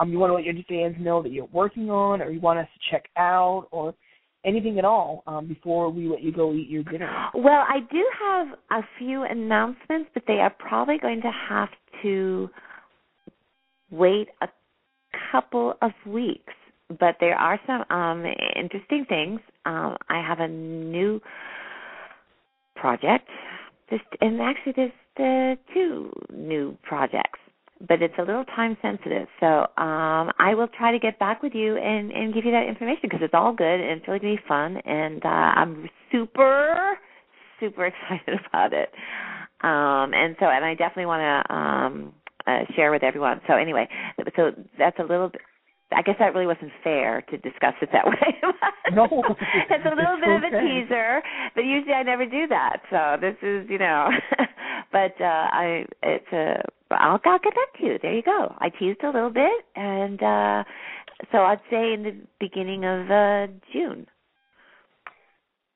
you want to let your fans know that you're working on, or you want us to check out, or anything at all before we let you go eat your dinner? Well, I do have a few announcements, but they are probably going to have to wait a couple of weeks. But there are some interesting things. I have a new project, and actually there's two new projects, but it's a little time sensitive. So I will try to get back with you and give you that information because it's all good and it's really going to be fun, and I'm super, super excited about it. And I definitely want to share with everyone. So anyway, so that's a little bit. I guess that really wasn't fair to discuss it that way. No. It's a little bit of a teaser, but usually I never do that. So this is, I'll get back to you. There you go. I teased a little bit, and so I'd say in the beginning of June.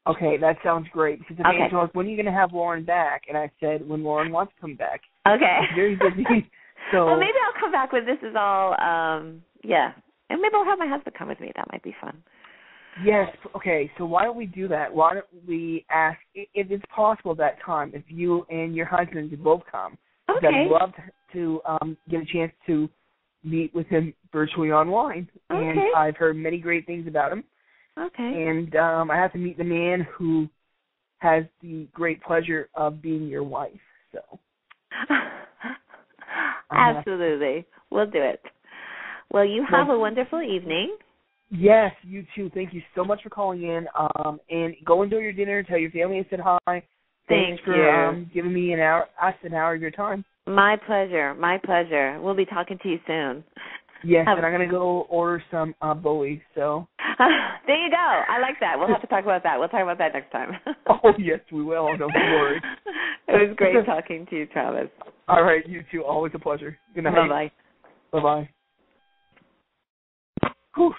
Okay, that sounds great. Because the man told us, when are you going to have Lauren back? And I said, when Lauren wants to come back. Okay. She's very busy. So. Well, maybe I'll come back when this is all, yeah. And maybe I'll have my husband come with me. That might be fun. Yes. Okay, so why don't we do that? Why don't we ask, if it's possible that time, if you and your husband could both come. Okay. I'd love to get a chance to meet with him virtually online. Okay. And I've heard many great things about him. Okay. And I have to meet the man who has the great pleasure of being your wife. So. Absolutely. We'll do it. Well, you have a wonderful evening. Yes, you too. Thank you so much for calling in. And go enjoy your dinner. Tell your family I said hi. Thanks for giving me an hour of your time. My pleasure. My pleasure. We'll be talking to you soon. Yes, and I'm going to go order some bowie. So. There you go. I like that. We'll have to talk about that. We'll talk about that next time. Oh, yes, we will. Don't worry. It was great talking to you, Travis. All right, you too. Always a pleasure. Good night. Bye-bye. Bye-bye. Whew.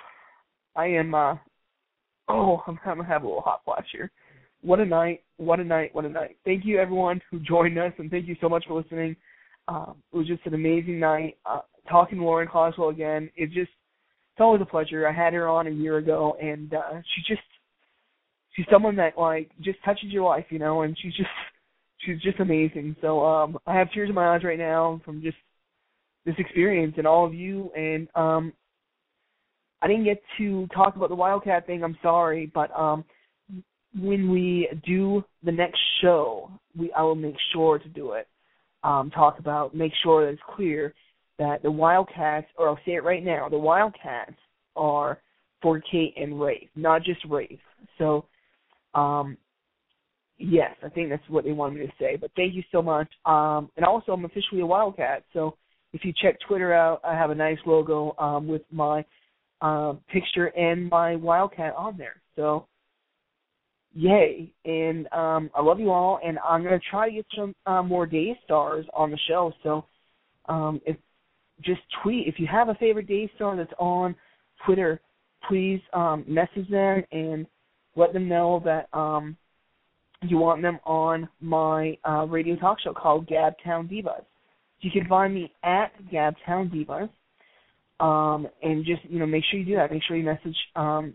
I am, I'm going to have a little hot flash here. What a night. What a night. What a night. Thank you, everyone who joined us, and thank you so much for listening. It was just an amazing night. Talking to Lauren Koslow again, it's always a pleasure. I had her on a year ago, and she's someone that, like, just touches your life, you know, and she's just amazing. So I have tears in my eyes right now from just this experience and all of you, and I didn't get to talk about the Wildcat thing. I'm sorry, but when we do the next show, I will make sure to do it. Make sure that it's clear that the Wildcats, or I'll say it right now, the Wildcats are for Kate and Rafe, not just Rafe. So, yes, I think that's what they wanted me to say. But thank you so much. And also, I'm officially a Wildcat. So if you check Twitter out, I have a nice logo with my picture and my Wildcat on there. So, yay. And I love you all, and I'm going to try to get some more day stars on the show. So just tweet. If you have a favorite day star that's on Twitter, please message them and let them know that you want them on my radio talk show called Gabtown Divas. You can find me at Gabtown Divas. And just, make sure you do that. Make sure you message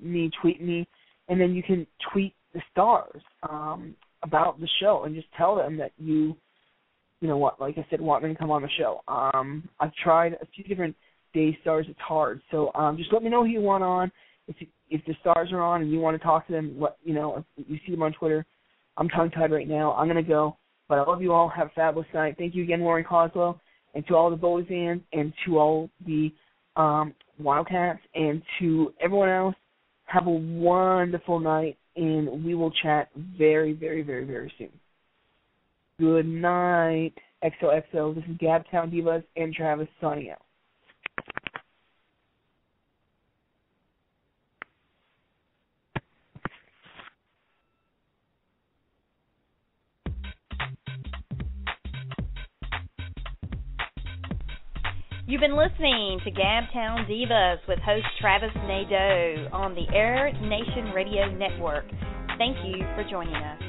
me, tweet me, and then you can tweet the stars about the show and just tell them that like I said, want them to come on the show. I've tried a few different day stars. It's hard. So just let me know who you want on. If the stars are on and you want to talk to them, if you see them on Twitter, I'm tongue-tied right now. I'm going to go. But I love you all. Have a fabulous night. Thank you again, Lauren Koslow, and to all the Bowie fans, and to all the Wildcats, and to everyone else. Have a wonderful night, and we will chat very, very, very, very soon. Good night. XOXO. This is Gabtown Divas and Travis signing out. You've been listening to Gabtown Divas with host Travis Nadeau on the Air Nation Radio Network. Thank you for joining us.